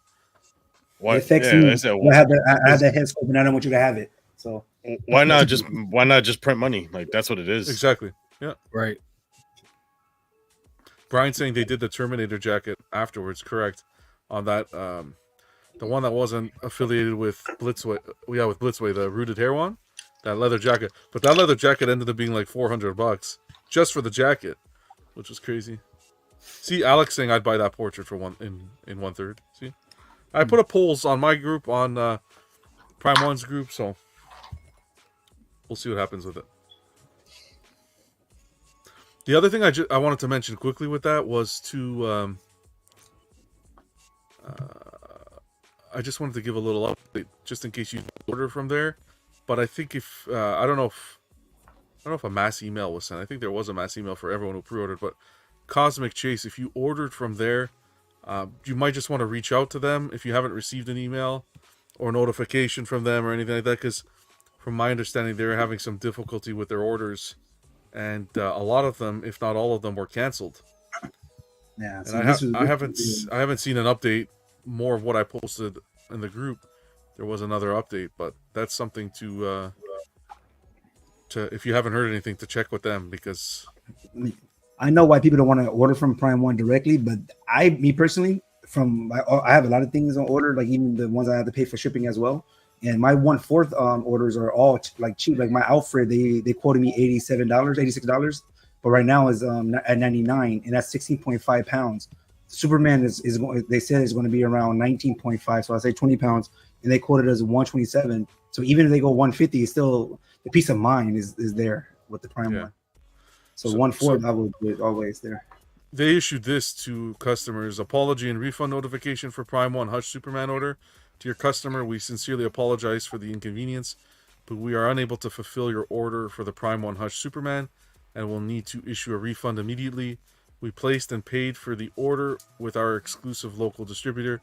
Why? It affects me. I have that head scope, and I don't want you to have it. So why not just print money? Like that's what it is. Exactly. Yeah. Right. Brian's saying they did the Terminator jacket afterwards. Correct. On that, the one that wasn't affiliated with Blitzway. Yeah, with Blitzway, the rooted hair one, that leather jacket. But that leather jacket ended up being like $400 just for the jacket, which was crazy. See, Alex saying I'd buy that portrait for in 1/3. See, I put a polls on my group on Prime One's group, so we'll see what happens with it. The other thing I wanted to mention quickly with that was to I just wanted to give a little update just in case you order from there. But I think if I don't know if a mass email was sent. I think there was a mass email for everyone who pre-ordered. But Cosmic Chase, if you ordered from there, you might just want to reach out to them if you haven't received an email or notification from them or anything like that. Because from my understanding, they're having some difficulty with their orders. And a lot of them, if not all of them, were canceled. Yeah, and I haven't seen an update. More of what I posted in the group. There was another update, but that's something to if you haven't heard anything, to check with them, because I know why people don't want to order from Prime One directly, but me personally, I have a lot of things on order, like even the ones I have to pay for shipping as well. And my 1/4 orders are all like cheap. Like my Alfred, they quoted me $86, but right now is at 99, and that's 16.5 pounds. Superman is going. They said it's going to be around 19.5, so I say 20 pounds, and they quoted as 127. So even if they go 150, it's still the peace of mind is there with the Prime One. So 1/4, I would do it always there. They issued this to customers: apology and refund notification for Prime One Hush Superman order. To your customer, we sincerely apologize for the inconvenience, but we are unable to fulfill your order for the Prime One Hush Superman, and will need to issue a refund immediately. We placed and paid for the order with our exclusive local distributor,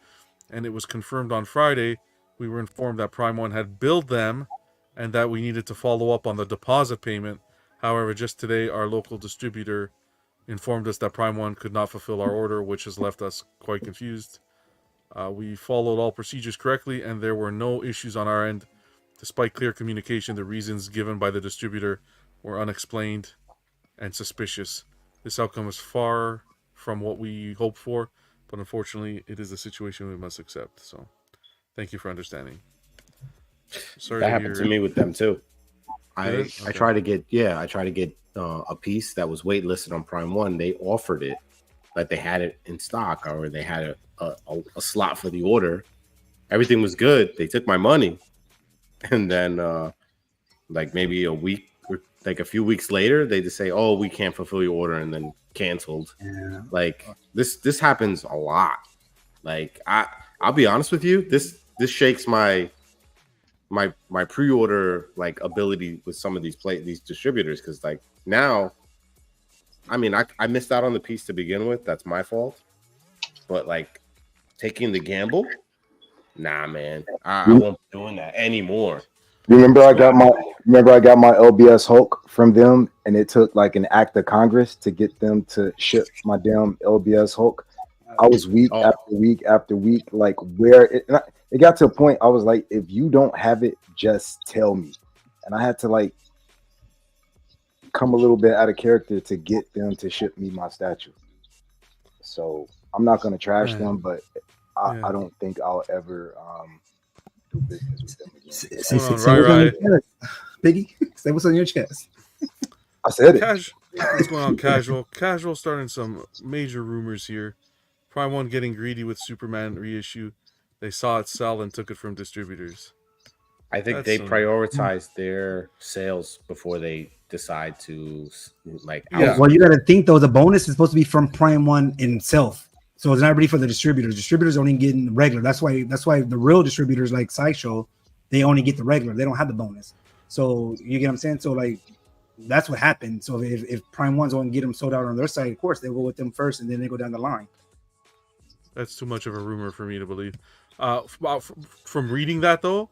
and it was confirmed on Friday. We were informed that Prime One had billed them and that we needed to follow up on the deposit payment. However, just today, our local distributor informed us that Prime One could not fulfill our order, which has left us quite confused. We followed all procedures correctly, and there were no issues on our end. Despite clear communication, the reasons given by the distributor were unexplained and suspicious. This outcome is far from what we hoped for, but unfortunately, it is a situation we must accept. So, thank you for understanding. Sorry, that happened to me with them too. I tried to get a piece that was waitlisted on Prime One. They offered it, but they had it in stock, or they had a slot for the order. Everything was good. They took my money, and then like maybe a week. Like a few weeks later, they just say, "Oh, we can't fulfill your order," and then canceled. Yeah. Like this happens a lot. Like I'll be honest with you, this shakes my pre-order like ability with some of these distributors, because like now, I mean, I missed out on the piece to begin with. That's my fault. But like taking the gamble, nah, man, I won't be doing that anymore. Remember I got my LBS Hulk from them, and it took like an act of Congress to get them to ship my damn LBS Hulk. I was week after week after week, like it got to a point I was like, if you don't have it, just tell me. And I had to like come a little bit out of character to get them to ship me my statue. So I'm not gonna trash Man. them, but Yeah. I don't think I'll ever do business with them again. Say Hold on, what's on right. your chest, Biggie. Say what's on your chest. I said it. What's going on, Casual? Casual starting some major rumors here. Prime One getting greedy with Superman reissue. They saw it sell and took it from distributors. I think That's they some- prioritize their sales before they decide to like. Yeah. Well, you got to think though, the bonus is supposed to be from Prime One in itself, so it's not ready for the distributors. Distributors only getting regular. That's why the real distributors like Sideshow, they only get the regular. They don't have the bonus. So you get what I'm saying. So like that's what happened. So if Prime One's only get them sold out on their side, of course they go with them first, and then they go down the line. That's too much of a rumor for me to believe. From reading that though,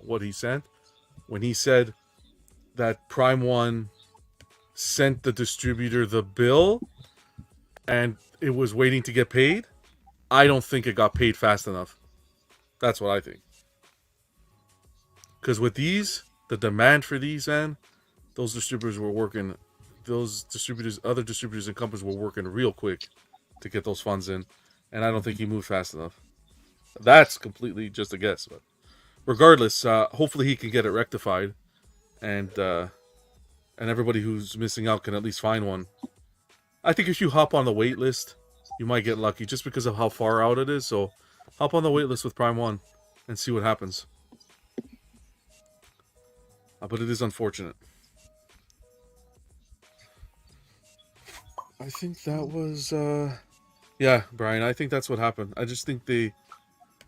what he sent, when he said that Prime One sent the distributor the bill and it was waiting to get paid, I don't think it got paid fast enough. That's what I think. Because with these, the demand for these, man, those distributors were working. Other distributors and companies were working real quick to get those funds in, and I don't think he moved fast enough. That's completely just a guess, but regardless, hopefully he can get it rectified, and everybody who's missing out can at least find one. I think if you hop on the wait list, you might get lucky just because of how far out it is. So hop on the wait list with Prime One and see what happens. But it is unfortunate. I think that was yeah, Brian, I think that's what happened. I just think they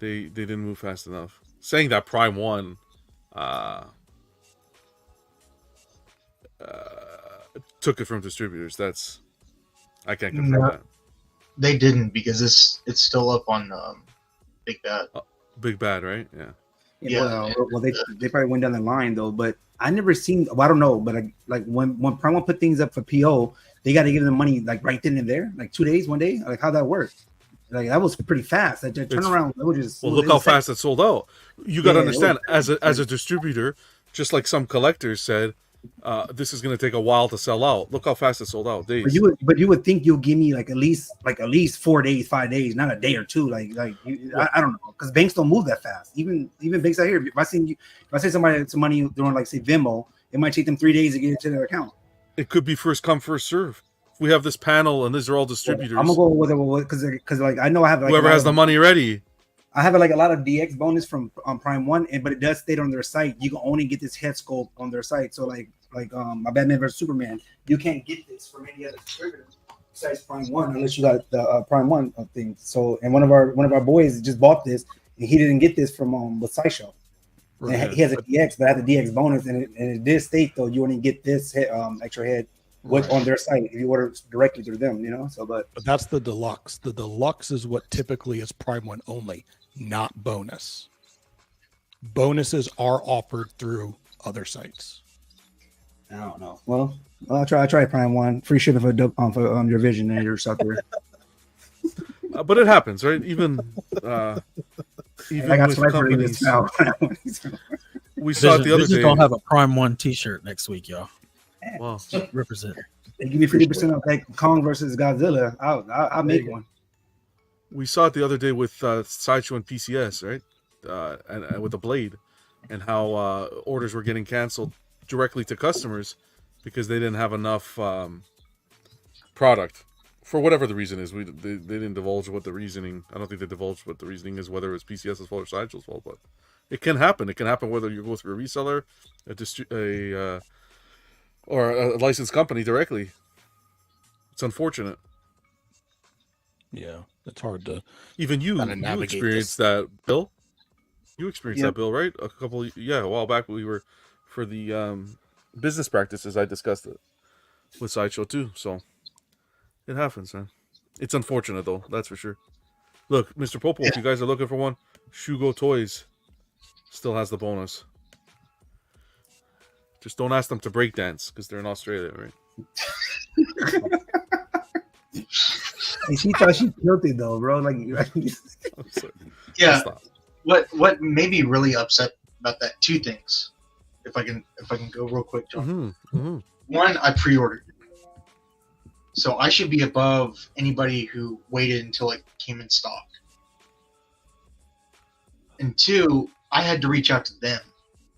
didn't move fast enough. Saying that Prime One took it from distributors, I can't confirm that. They didn't, because it's still up on Big Bad. Big Bad, right? Yeah. Yeah. Well, they probably went down the line though, but I never seen. Well, I don't know, but like when Prime One put things up for PO, they got to give them money like right then and there, like 2 days, 1 day. Like how that worked? Like that was pretty fast. That turnaround, it was just. Well, look how fast it sold out. You got to understand, was- as a distributor, just like some collectors said, this is going to take a while to sell out. Look how fast it sold out. Days. But you would think you'll give me like at least 4 days, 5 days, not a day or two. I don't know, because banks don't move that fast. Even banks out here. If I say somebody some money doing like say Venmo, it might take them 3 days to get into their account. It could be first come, first serve. We have this panel, and these are all distributors. I'm gonna go with it because like I know I have like, whoever has the money ready. I have like a lot of DX bonus from Prime One, but it does state on their site you can only get this head sculpt on their site. So like my Batman vs Superman, you can't get this from any other distributor besides Prime One unless you got the Prime One thing. So and one of our boys just bought this and he didn't get this from with Sideshow. Right. He has a DX, but I had the DX bonus, and it did state though you only get this extra head on their site if you order directly through them, you know. So, but that's the deluxe. The deluxe is what typically is Prime One only, not bonus. Bonuses are offered through other sites. I don't know. Well, I try Prime One, free shipping for your Vision and your stuff there. But it happens, right? Even I got with companies. now. We saw it the other day. Gonna have a Prime One T-shirt next week, y'all. Wow, represent. They give me 50% off like Kong versus Godzilla. I'll make one. We saw it the other day with Sideshow and PCS, right? And with the Blade, and how orders were getting canceled directly to customers because they didn't have enough product for whatever the reason is. They didn't divulge what the reasoning. I don't think they divulged what the reasoning is, whether it's PCS's fault or Sideshow's fault, but it can happen. It can happen whether you go through a reseller, or a licensed company directly. It's unfortunate. Yeah, it's hard to even you experienced that, Bill. You experienced that, Bill, right? A while back we were for the business practices. I discussed it with Sideshow too. So it happens, man. It's unfortunate though, that's for sure. Look, Mr. Popo, if you guys are looking for one, Shugo Toys still has the bonus. Just don't ask them to breakdance because they're in Australia, right? And she thought she killed it though, bro. Like yeah. What made me really upset about that? Two things. If I can go real quick, John. Mm-hmm. One, I pre-ordered it. So I should be above anybody who waited until it came in stock. And two, I had to reach out to them.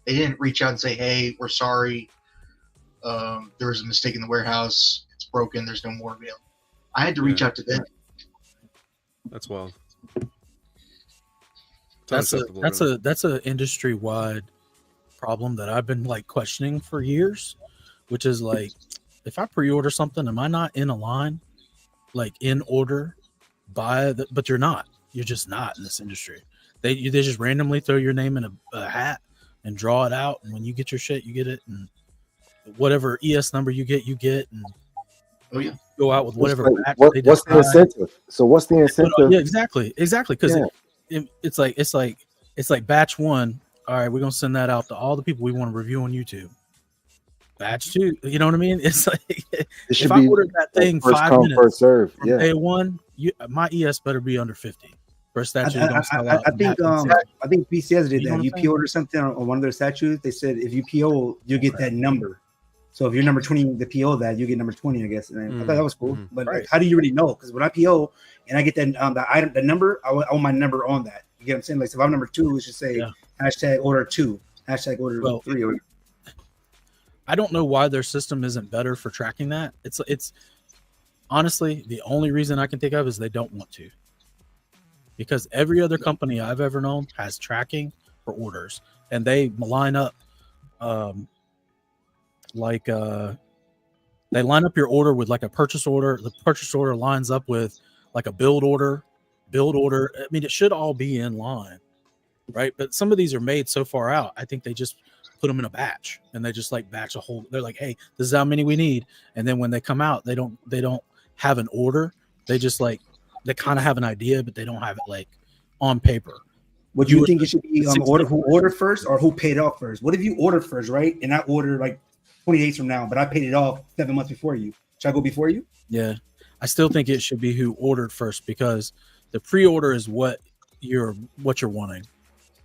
They didn't reach out and say, "Hey, we're sorry. There was a mistake in the warehouse. It's broken. There's no more available." I had to reach out to them. That's wild. That's a industry wide problem that I've been like questioning for years, which is like, if I pre-order something, am I not in a line, like in order, but you're not. You're just not in this industry. They just randomly throw your name in a hat and draw it out, and when you get your shit, you get it, and whatever ES number you get, and go out with whatever. What's the incentive? So what's the incentive? Yeah, exactly. Because it's like batch one. All right, we're gonna send that out to all the people we want to review on YouTube. Batch two, you know what I mean? It's like if I ordered that thing first 5 come, minutes first serve. from day one, my ES better be under 50. For a statue, I think PCS did that. You PO something on one of their statues. They said if you PO, you get that number. So if you're number 20, the PO that you get number 20, I guess. And I thought that was cool. But like, how do you really know? Because when I PO and I get that the item, the number, I want my number on that. You get what I'm saying? Like, so if I'm number 2, it should say hashtag order 2, hashtag order 3. I don't know why their system isn't better for tracking that. It's honestly the only reason I can think of is they don't want to. Because every other company I've ever known has tracking for orders, and they line up they line up your order with like a purchase order. The purchase order lines up with like a build order. I mean, it should all be in line, right? But some of these are made so far out. I think they just put them in a batch, and they just like batch a whole. They're like, hey, this is how many we need, and then when they come out, they don't have an order. They just like they kind of have an idea, but they don't have it like on paper. Would you think it should be order who ordered first or who paid off first? What if you ordered first, right? And I ordered like 20 days from now, but I paid it off 7 months before you. Should I go before you? Yeah, I still think it should be who ordered first, because the pre-order is what you're wanting.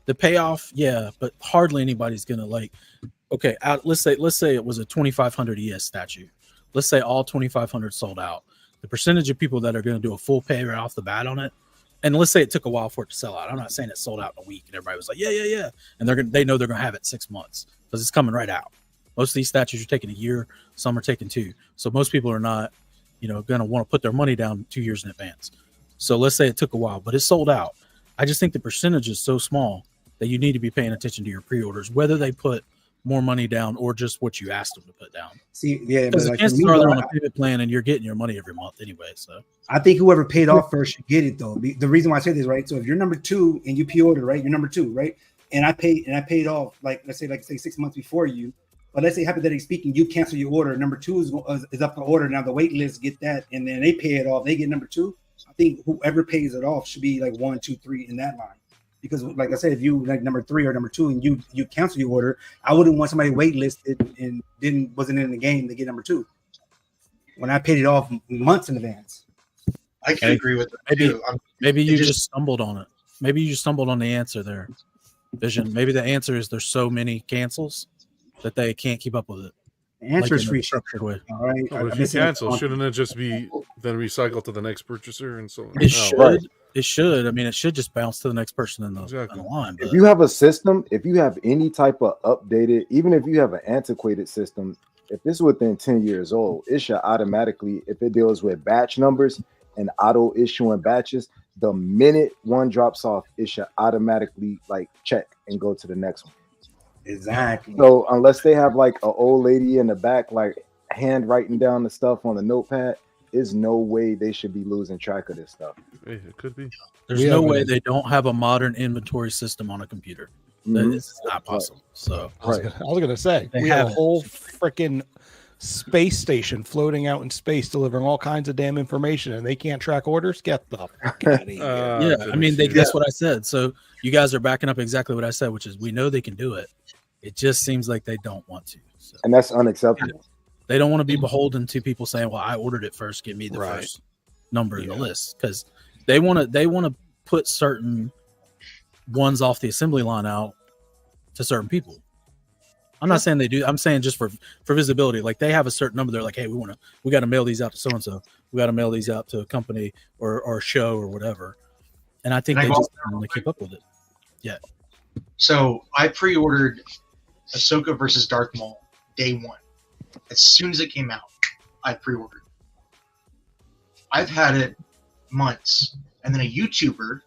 The payoff, yeah, but hardly anybody's gonna like. Okay, let's say it was a 2,500 ES statue. Let's say all 2,500 sold out. The percentage of people that are going to do a full pay right off the bat on it, and let's say it took a while for it to sell out. I'm not saying it sold out in a week and everybody was like, yeah, and they know they're going to have it 6 months because it's coming right out. Most of these statues are taking a year, some are taking 2. So most people are not, going to want to put their money down 2 years in advance. So let's say it took a while, but it sold out. I just think the percentage is so small that you need to be paying attention to your pre-orders, whether they put more money down or just what you asked them to put down. See, yeah, because the chances are they're on a payment plan and you're getting your money every month anyway. So I think whoever paid off first should get it though. The reason why I say this, right? So if you're number 2 and you pre-order, right? You're number 2, right? And I paid off let's say 6 months before you. But let's say hypothetically speaking, you cancel your order. Number 2 is up for order. Now the wait list get that, and then they pay it off. They get number 2. I think whoever pays it off should be like 1, 2, 3 in that line. Because, like I said, if you like number 3 or number 2 and you cancel your order, I wouldn't want somebody waitlisted and wasn't in the game to get number 2 when I paid it off months in advance. I can agree with that. Maybe you just stumbled on it. Maybe you stumbled on the answer there, Vision. Maybe the answer is there's so many cancels that they can't keep up with it. The answer is free structured way. All right. If you cancel, shouldn't it just be then recycled to the next purchaser and so on? It should. Right. It should. I mean, it should just bounce to the next person in the line. But if you have a system, if you have any type of updated, even if you have an antiquated system, if it's within 10 years old, it should automatically, if it deals with batch numbers and auto issuing batches, the minute one drops off, it should automatically like check and go to the next one. Exactly. So unless they have like an old lady in the back, like hand writing down the stuff on the notepad, there's no way they should be losing track of this stuff. Hey, it could be. There's no way they don't have a modern inventory system on a computer. That is not possible. So I was going to say we have a whole freaking space station floating out in space, delivering all kinds of damn information, and they can't track orders. Get the fuck out of here! Yeah, I mean, that's what I said. So you guys are backing up exactly what I said, which is we know they can do it. It just seems like they don't want to. So. And that's unacceptable. They don't want to be beholden to people saying, "Well, I ordered it first. Give me the first number in the list," because they want to put certain ones off the assembly line out to certain people. I'm not saying they do. I'm saying just for visibility. Like they have a certain number. They're like, hey, we got to mail these out to so and so. We got to mail these out to a company or a show or whatever. And I think they just don't really keep up with it. Yeah. So I pre-ordered Ahsoka versus Darth Maul day one. As soon as it came out, I pre-ordered. I've had it months, and then a YouTuber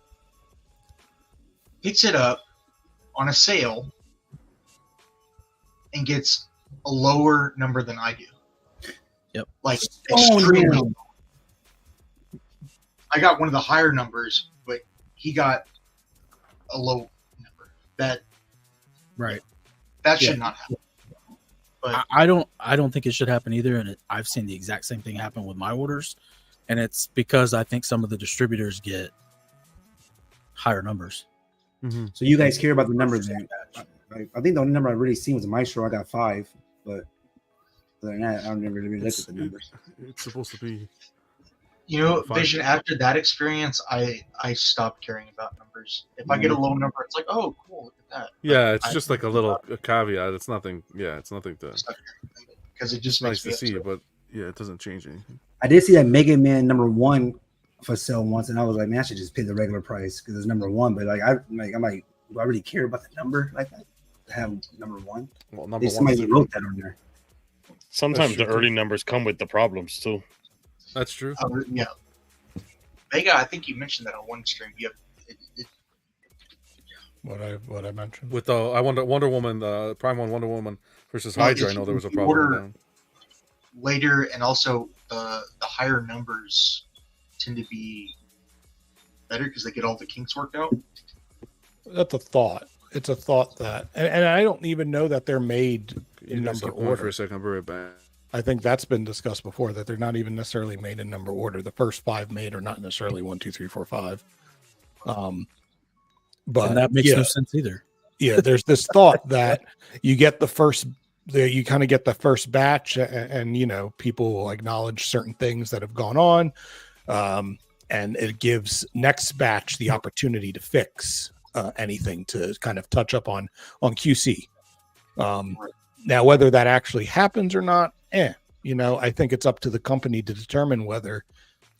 picks it up on a sale and gets a lower number than I do. Yep. Like extremely. I got one of the higher numbers, but he got a low number. That should not happen. But I don't think it should happen either. And I've seen the exact same thing happen with my orders, and it's because I think some of the distributors get higher numbers. Mm-hmm. So you guys care about the numbers then? I think the only number I really seen was a Maestro. I got 5, but other than that, I don't never really looked at the numbers. It's supposed to be. Vision, after that experience, I stopped caring about numbers. If I get a low number, it's like, oh, cool, look at that. Yeah, it's just like a caveat. It's nothing. Yeah, it's nothing to. Because it just It's nice makes to me see, upset. but yeah, it doesn't change anything. I did see that Mega Man #1 for sale once, and I was like, man, I should just pay the regular price because it's #1. But like, I'm like, do I really care about the number like that? To have #1? Well, number somebody one. wrote that on there. Sometimes the true, early numbers come with the problems too. That's true. Yeah. Vega, I think you mentioned that on one stream. What I mentioned With Wonder Woman, Prime 1 Wonder Woman versus Hydra, I know there was a problem with that. Later, and also the higher numbers tend to be better because they get all the kinks worked out. That's a thought. It's a thought that, and I don't even know that they're made in number For order. a second, I'll be right back. I think that's been discussed before, that they're not even necessarily made in number order. The first 5 made are not necessarily 1, 2, 3, 4, 5. But And that makes no sense either. Yeah, there's this thought that you get you kind of get the first batch, and people will acknowledge certain things that have gone on, and it gives next batch the opportunity to fix anything, to kind of touch up on QC. Now, whether that actually happens or not, I think it's up to the company to determine whether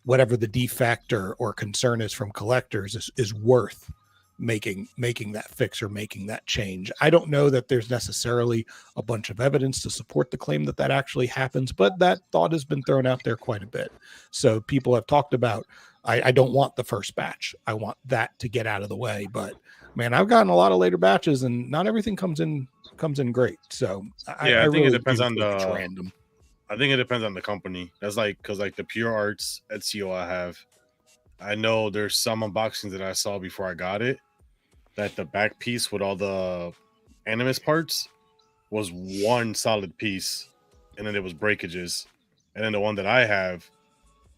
whatever the defect or concern is from collectors is worth making that fix or making that change. I don't know that there's necessarily a bunch of evidence to support the claim that actually happens, but that thought has been thrown out there quite a bit. So people have talked about, I don't want the first batch. I want that to get out of the way. But man, I've gotten a lot of later batches, and not everything comes in great. So I think really it depends do on think it's the random. I think it depends on the company. That's because the Pure Arts Ezio I know there's some unboxings that I saw before I got it, that the back piece with all the Animus parts was one solid piece, and then it was breakages. And then the one that I have,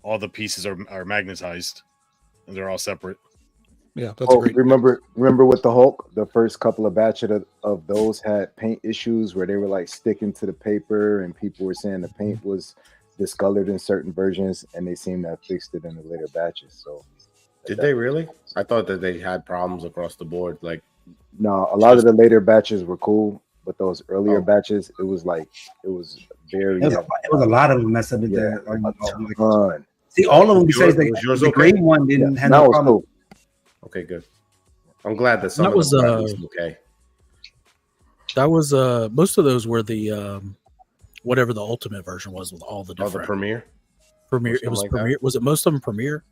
all the pieces are magnetized, and they're all separate. Yeah, that's great. Remember with the Hulk, the first couple of batches of those had paint issues where they were like sticking to the paper, and people were saying the paint was discolored in certain versions, and they seem to have fixed it in the later batches. So, did they really? I thought that they had problems across the board. Like, no, a lot of the later batches were cool, but those earlier batches, it was very. It was a lot of them messed up. Fun. See, all of them besides yours the okay? green one didn't have no problem. Cool. Okay, good. I'm glad that some That of was them were okay. That was most of those were the whatever the ultimate version was with all the Oh, the different Premiere. It was like Premiere. Was it most of them Premiere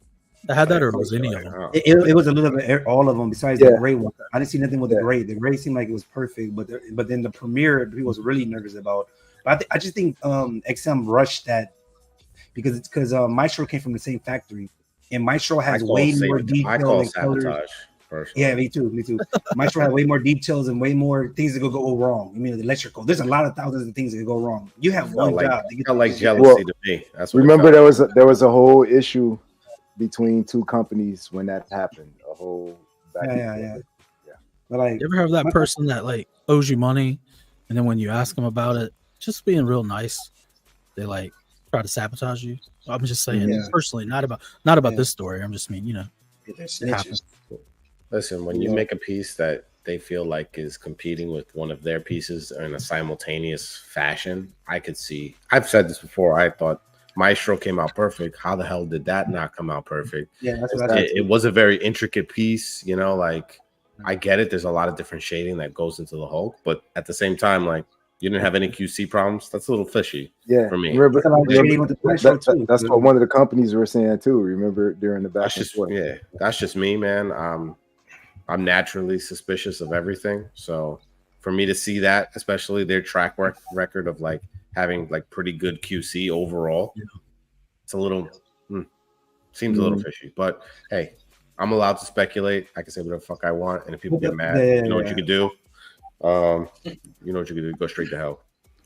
that had that, or was any of them? Oh. It was a little bit all of them besides the gray one. I didn't see nothing with the gray. The gray seemed like it was perfect, but then the Premiere people was really nervous about. But I just think XM rushed that because Maestro came from the same factory, and Maestro has way more detail. I call and colors. sabotage. Personally. Yeah, me too. Maestro had way more details and way more things that could go wrong. I mean, the electrical. There's a lot of thousands of things that could go wrong. You have one job. It felt like jealousy to me. That's what remember there was a whole issue between two companies when that happened. A whole yeah. But like, You ever have that person that like owes you money, and then when you ask them about it, just being real nice, they like try to sabotage you? I'm just saying personally, not about this story. I'm just it happens. Listen, when you make a piece that they feel like is competing with one of their pieces in a simultaneous fashion, I could see. I've said this before. I thought Maestro came out perfect. How the hell did that not come out perfect? Yeah, that's what I It was a very intricate piece, you know, like I get it. There's a lot of different shading that goes into the Hulk, but at the same time, like you didn't have any QC problems. That's a little fishy for me. Remember, That's that's what one of the companies were saying too. Remember during the back That's and just forth. that's just me, man. I'm naturally suspicious of everything, so for me to see that, especially their track record of like having like pretty good QC overall, it's a little seems a little fishy. But hey, I'm allowed to speculate. I can say whatever the fuck I want, and if people get mad, you know what you could do. You know what you could do? Go straight to hell.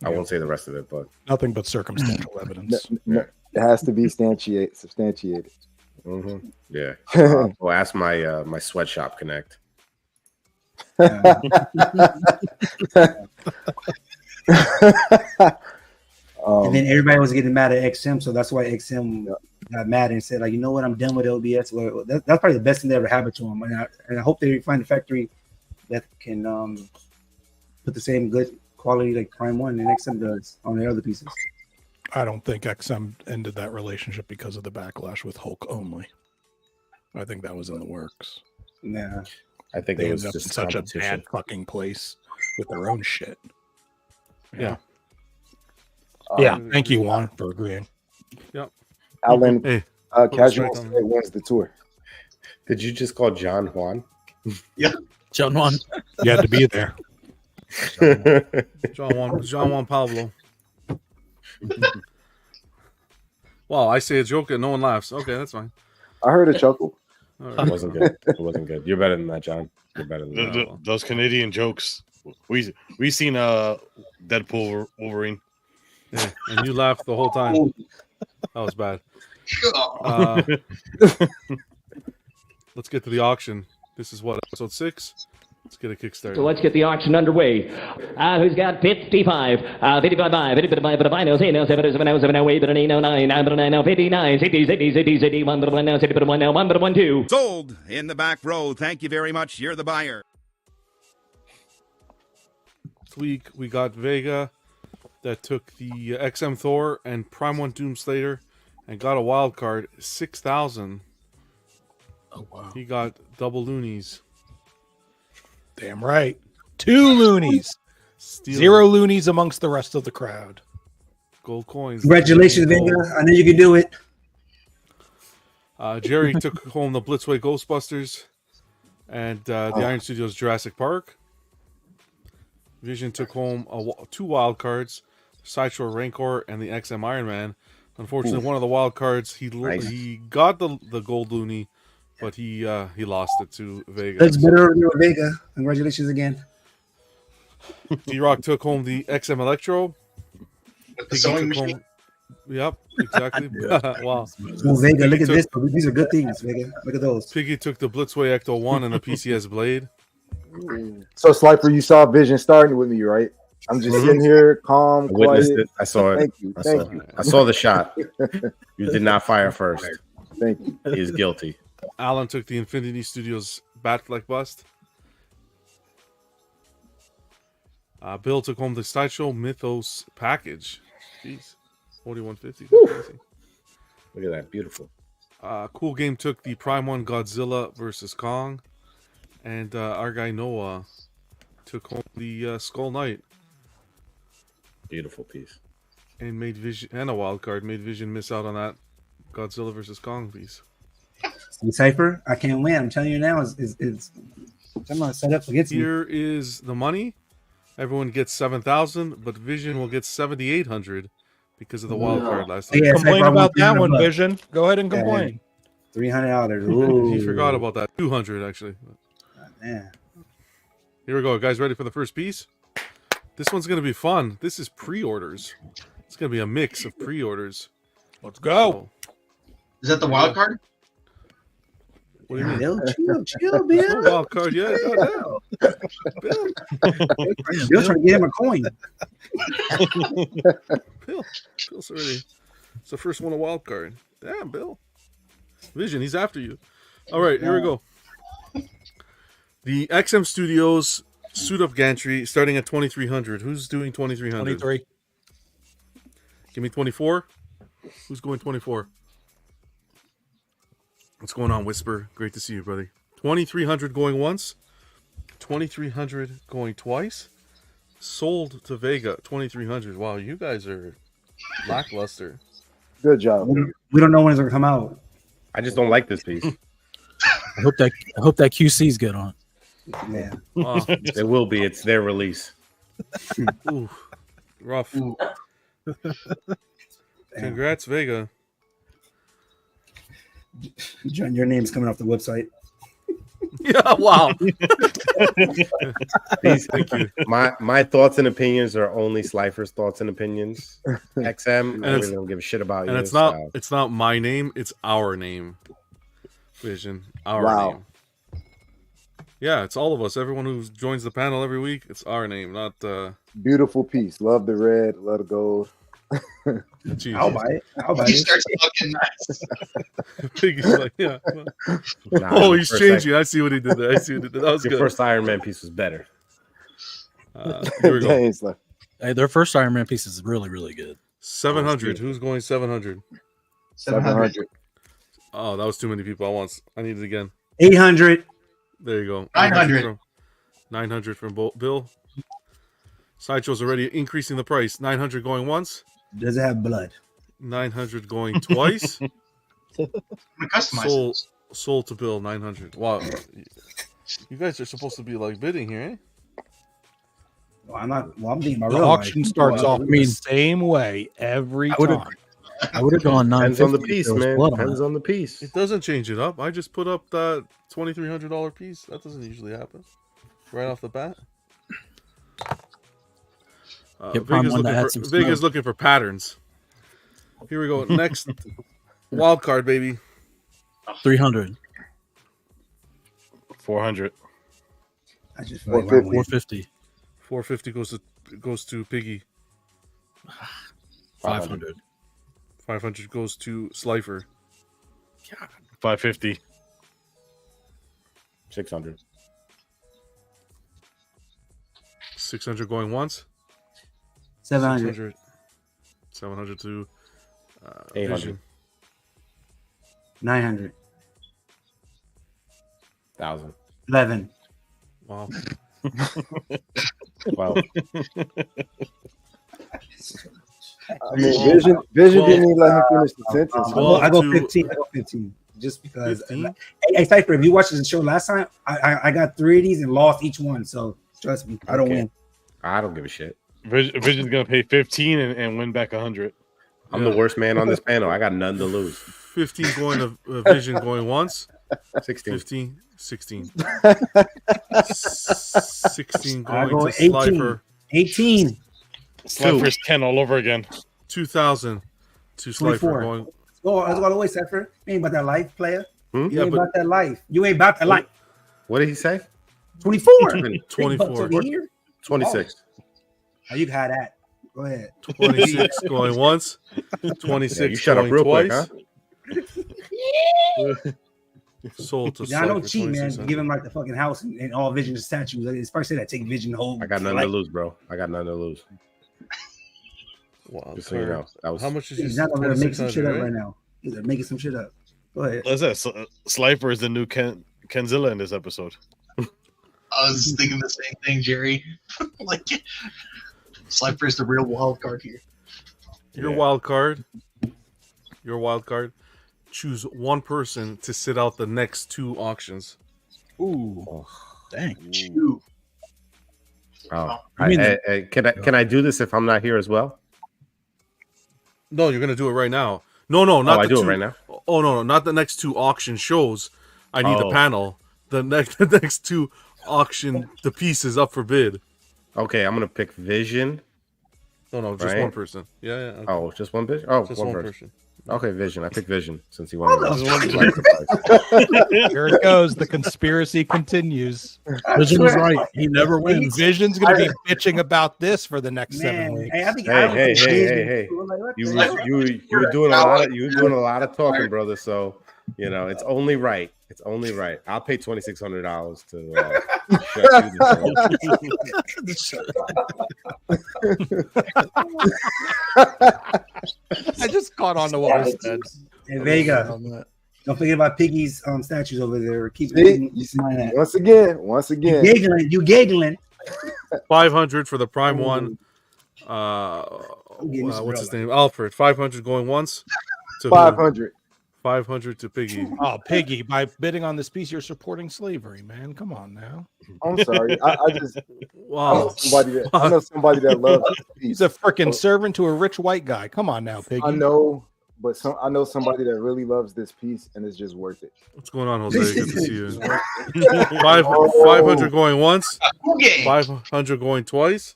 I won't say the rest of it, but Nothing but circumstantial evidence. It has to be substantiated. Yeah. Well, ask my sweatshop connect. And then everybody was getting mad at XM, so that's why XM got mad and said, like, you know what, I'm done with LBS. Well, that's probably the best thing that ever happened to them, and I hope they find a factory that can put the same good quality like Prime One and XM does on their other pieces. I don't think XM ended that relationship because of the backlash with Hulk only. I think that was in the works. Nah, I think they it was ended up in just such a competition. bad fucking place with their own shit. Yeah. Yeah. Thank you, Juan, for agreeing. Yep. Alan, Hey, Casual straight on. State wins the tour. Did you just call John Juan? John Juan. You had to be there. John Juan Pablo. Wow, I say a joke and no one laughs. Okay, that's fine. I heard a chuckle. All It right. wasn't good. It wasn't good. You're better than that, John. You're better than that. Those Canadian jokes. We seen Deadpool Wolverine. Yeah, and you laughed the whole time. That was bad. Let's get to the auction. This is what, episode 6? Let's get a Kickstarter. So let's get the auction underway. Who's got 55? 55, 55, but I know, say no, 7, 7, 7, 8, but I know 9, 9, but I know 59, 60, 60, 60, 60, 1, but 1 now, 60, but 1 now, 1, but 1, 2. Sold in the back row. Thank you very much. You're the buyer. This week we got Vega that took the XM Thor and Prime 1 Doomslayer and got a wild card, 6,000. Oh, wow. He got double loonies. Damn right. 2 loonies. Stealing 0 loonies amongst the rest of the crowd. gold coins. Congratulations, Vega. I knew you could do it. Jerry took home the Blitzway Ghostbusters and the Iron Studios Jurassic Park. Vision took home 2 wild cards, Sideshow Rancor and the XM Iron Man. Unfortunately, one of the wild cards he got the gold loony, but he lost it to Vega. That's better than Vega. Congratulations again. D-Rock took home the XM Electro. With the sewing machine. Yep, exactly. Wow. Oh, Vega, look at this. These are good things, Vega. Look at those. Piggy took the Blitzway Ecto 1 and the PCS Blade. So, Slifer, you saw Vision starting with me, right? I'm just sitting here, calm, I witnessed quiet. it. I saw it. Thank you. Thank you. I saw the shot. You did not fire first. Thank you. He is guilty. Alan took the Infinity Studios Batfleck bust. Bill took home the Sideshow Mythos package. Jeez, 4150. Look at that, beautiful. Cool Game took the Prime 1 Godzilla versus Kong, and our guy Noah took home the Skull Knight. Beautiful piece. And made Vision and a wild card made Vision miss out on that Godzilla versus Kong piece. Cypher, I can't win. I'm telling you now, I'm gonna set up against me. Here is the money. Everyone gets 7,000, but Vision will get 7,800 because of the wild card last time. Yeah, Complain Cypher, about that one, $300. Vision. Go ahead and complain. $300. He forgot about that. 200 actually. Man. Here we go, guys. Ready for the first piece? This one's gonna be fun. This is pre-orders. It's gonna be a mix of pre-orders. Let's go. Is that the wild card? What do you mean? Bill, chill, No Bill. wild card yet. Goddamn. Bill. Bill's trying to get him a coin. Bill's already. It's the first one a wild card. Damn, Bill. Vision, he's after you. All right, here we go. The XM Studios suit up gantry starting at 2,300. Who's doing 2,300? 23. Give me 24. Who's going 24? What's going on, Whisper? Great to see you, buddy. 2,300 going once. 2,300 going twice. Sold to Vega 2,300. Wow, you guys are lackluster. Good job. We don't know when it's gonna come out. I just don't like this piece. I hope that QC's good on it. Yeah. Wow. It will be. It's their release. Ooh, rough. Congrats, Vega. John, your name's coming off the website. Yeah, wow. Thank you. My thoughts and opinions are only Slifer's thoughts and opinions. XM, I really don't give a shit about you. And it's not my name, it's our name. Vision. Our name. Yeah, it's all of us. Everyone who joins the panel every week, it's our name, not Beautiful piece. Love the red, love the gold. I'll buy it. He starts looking nice. Piggy's like, yeah. Nah, he's changing. I see what he did there. That was Your good. first Iron Man piece was better. Here we go. Hey, their first Iron Man piece is really, really good. 700. Who's going 700? 700. Oh, that was too many people at once. I need it again. 800. There you go. 900. 900 from Bill. Sideshow's already increasing the price. 900 going once. Does it have blood? 900 going twice. Customize Sold to Bill 900. Wow, you guys are supposed to be like bidding here, eh? Well, I'm not. Well, I'm thinking about The real auction life. starts Well, off the same way every time. I would have gone Depends on the 950 if piece, there was man. blood on Depends it. on the piece. It doesn't change it up. I just put up that $2,300 piece. That doesn't usually happen right off the bat. Vega's looking for patterns. Here we go. Next wild card, baby. 300. 400. I just 450. 450 goes to Piggy. 500. 500 goes to Slifer. 550. 600. 600 going once. 700. 700 to 800. Vision. 900. 1,000. 11. Wow. Wow. I mean, Vision didn't even let him finish the sentence. I go 15. I go 15. Just because. 15? Hey, Cypher, if you watched the show last time, I got 3 of these and lost each one. So trust me, I don't win. I don't give a shit. Vision's gonna pay 15 and win back 100. I'm the worst man on this panel. I got none to lose. 15 going to Vision going once. 16. 15. 16. 16 I going go to 18. Slifer. 18. Slifer's 10 all over again. 2,000 to Slifer 24. going. Oh, let's go all the way, Cypher. You ain't about that life, player. Hmm? You ain't about that life. You ain't about that life. What did he say? 24. 24. 26. Oh, you had that. Go ahead. 26 going once. 26 Yeah, you shut up going real twice. quick, huh? Sold to Yeah, I don't Slifer, cheat, man. 2600. Give him like the fucking house and all Vision statues. It's probably say that take Vision whole. I got nothing to lose, bro. I got nothing to lose. Wow, Just so you know, that was how much is He's your not gonna make some shit up 2600, right now. He's making some shit up. Go ahead. What's that? Slifer is the new Kenzilla in this episode. I was thinking the same thing, Jerry. Like, Slifer is the real wild card here. Your wild card. Your wild card. Choose one person to sit out the next 2 auctions. Ooh. Dang. Chew. Oh, I mean, can I do this if I'm not here as well? No, you're gonna do it right now. No, not I the do 2. it right now. Oh no, not the next 2 auction shows. I need the Oh. panel. The next 2 auction the pieces up for bid. Okay, I'm gonna pick Vision. No, just Right. one person. Yeah. Okay. Oh, just one Vision. Oh, just one one person. person. Okay, Vision. I pick Vision since he wanted. Here it goes. The conspiracy continues. Vision was right. He never wins. Vision's going to be bitching about this for the next 7 Man, weeks. hey, I think Hey! You were doing a lot of talking, brother. So it's only right. It's only right. I'll pay $2,600 to I just caught on to what was said. Hey, Vega. Don't forget about Piggy's statues over there. Keep See? mind that. Once You again. giggling. 500 for the prime Ooh. one. getting this What's real his name? Alfred. 500 going once. To 500. 500 to Piggy. Oh, Piggy! By bidding on this piece, you're supporting slavery, man. Come on now. I'm sorry. I just Wow. I know somebody that loves this piece. He's a freaking servant to a rich white guy. Come on now, Piggy. I know, but I know somebody that really loves this piece and it's just worth it. What's going on, Jose? Good to see you. 500 going once. 500 going twice.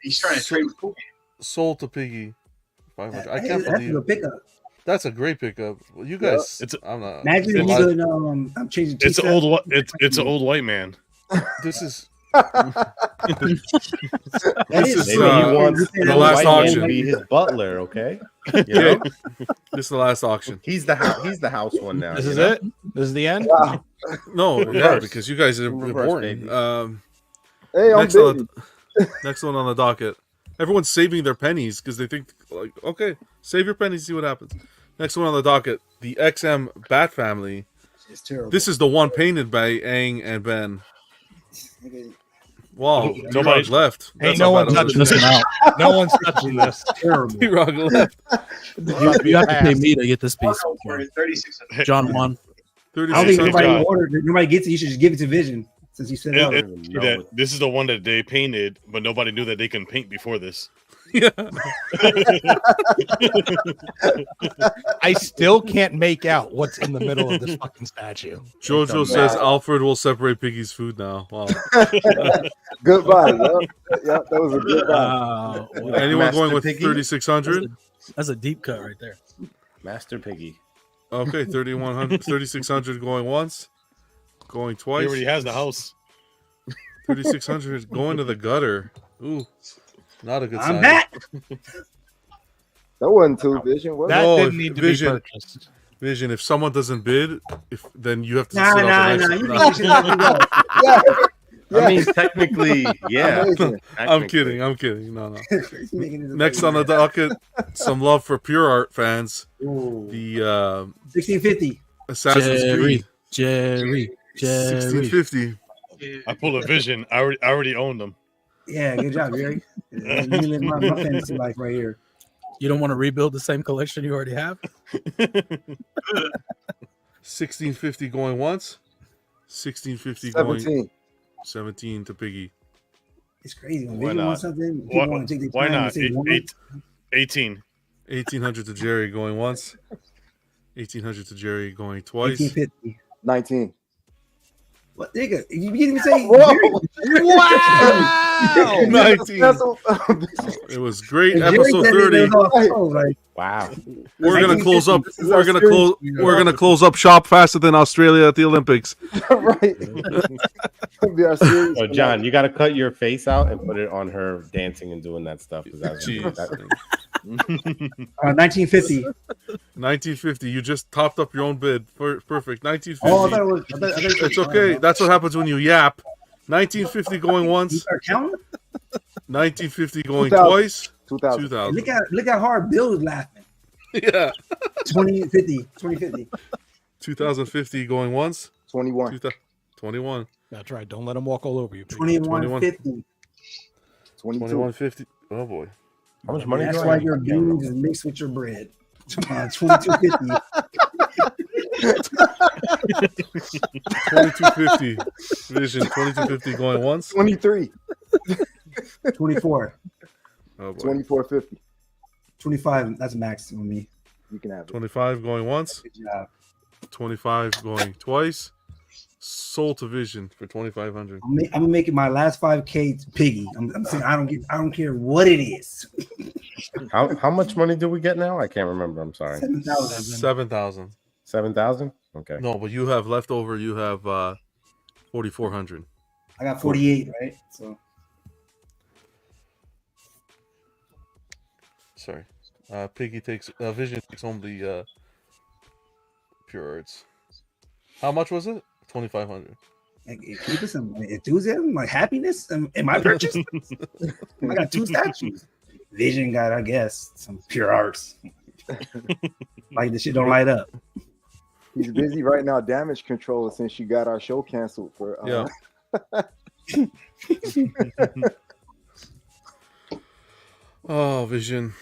He's trying to trade with Cool Game. Sold to Piggy. 500. I Hey, can't that's believe a pickup. that's a great pickup. Well, you guys, I'm not. Imagine if you could. I'm changing. It's an old. It's an old white man. This is. That This is is Maybe he wants the last white man auction. to be his butler. Okay. You Yeah. know? This is the last auction. He's the house one now. This you is know? it. This is the end. Wow. No, yeah, Reverse. because you guys are Reverse, important. baby. Hey, I'm Next on, busy. next one on the docket. Everyone's saving their pennies because they think, like, okay, save your pennies, see what happens. Next one on the docket, the XM Bat Family. It's terrible. This is the one painted by Aang and Ben. Wow, Nobody- D-Rog left. Ain't That's no how one bad it touching was. this one out. No one's touching this. terrible. D-Rog left. You have to pay me to get this piece. 3600. John won. I don't think 3600. nobody God. ordered. Nobody gets it. You should just give it to Vision since you said It- it. that- this is the one that they painted, but nobody knew that they can paint before this. Yeah. I still can't make out what's in the middle of this fucking statue. Jojo says Alfred will separate Piggy's food now. Wow. Goodbye. Yep, that was a good buy. Wow. Anyone Master going with Piggy? 3600? That's a deep cut right there. Master Piggy. Okay, 3100, 3600 going once, going He twice. already has the house. 3600 going to the gutter. Ooh, not a good sign. I'm back. That wasn't too Vision, was That No, didn't if need to Vision- be purchased. Vision, if someone doesn't bid, then you have to Nah, sit out the nah. next. You No. think you should let me go. it? I mean, technically, yeah. Amazing. I'm kidding. I'm kidding. No, no. He's making this Next on the docket, some love for pure art fans. Ooh. The 1650. Assassin's Creed Jerry. 1650. I pulled a Vision. I already owned them. Yeah, good job, Jerry. You live my fantasy life right here. You don't want to rebuild the same collection you already have? 1650 going once. 1650 going 17. 17 to Piggy. It's crazy. When Why Vision wants not? something, people want to take their Why time and not? say one. 18. 1800 to Jerry going once. 1800 to Jerry going twice. 1850. 19. What, nigga? You didn't even say. Whoa! Jerry. Wow! 19. It was great. If Jerry Episode said it, 30. it was all cold, like, Wow. We're gonna close up. This is We're gonna Australia. close. We're gonna close up shop faster than Australia at the Olympics. Right. That'd be our series. So, John, you got to cut your face out and put it on her dancing and doing that stuff. 'cause that's- Jeez. that- 1950. 1950. You just topped up your own bid. Perfect. 1950. Oh, I thought it was. I thought It's okay. That's what happens when you yap. 1950 going You once. start counting? 1950 going 2000. twice. 2000. 2000. Look how hard Bill is laughing. Yeah. 2050. 2050 going once. 21. 21. That's right. Don't let him walk all over you. 2150. 22. 2150. Oh boy. How much money? That's do I why have? your beans is mixed with your bread. 2250. 2250. Vision 2250 going once. 23. 24. Oh boy. 2450. 25. That's max on me. You can have it. 25 going once. Good job. 25 going twice. Sold to Vision for 2500. I'm making my last 5K Piggy. I'm saying I don't care what it is. How much money do we get now? I can't remember. I'm sorry. 7,000. 7,000. 7,000? Okay. No, but you have leftover. You have 4,400. I got 48, right? So Sorry. Piggy takes Vision takes home the pure arts. How much was it? 2,500. Like, keep us some enthusiasm, like happiness in my purchase. I got 2 statues. Vision got, I guess, some pure arts. Like the shit don't light up. He's busy right now damage control since you got our show canceled for Oh, Vision.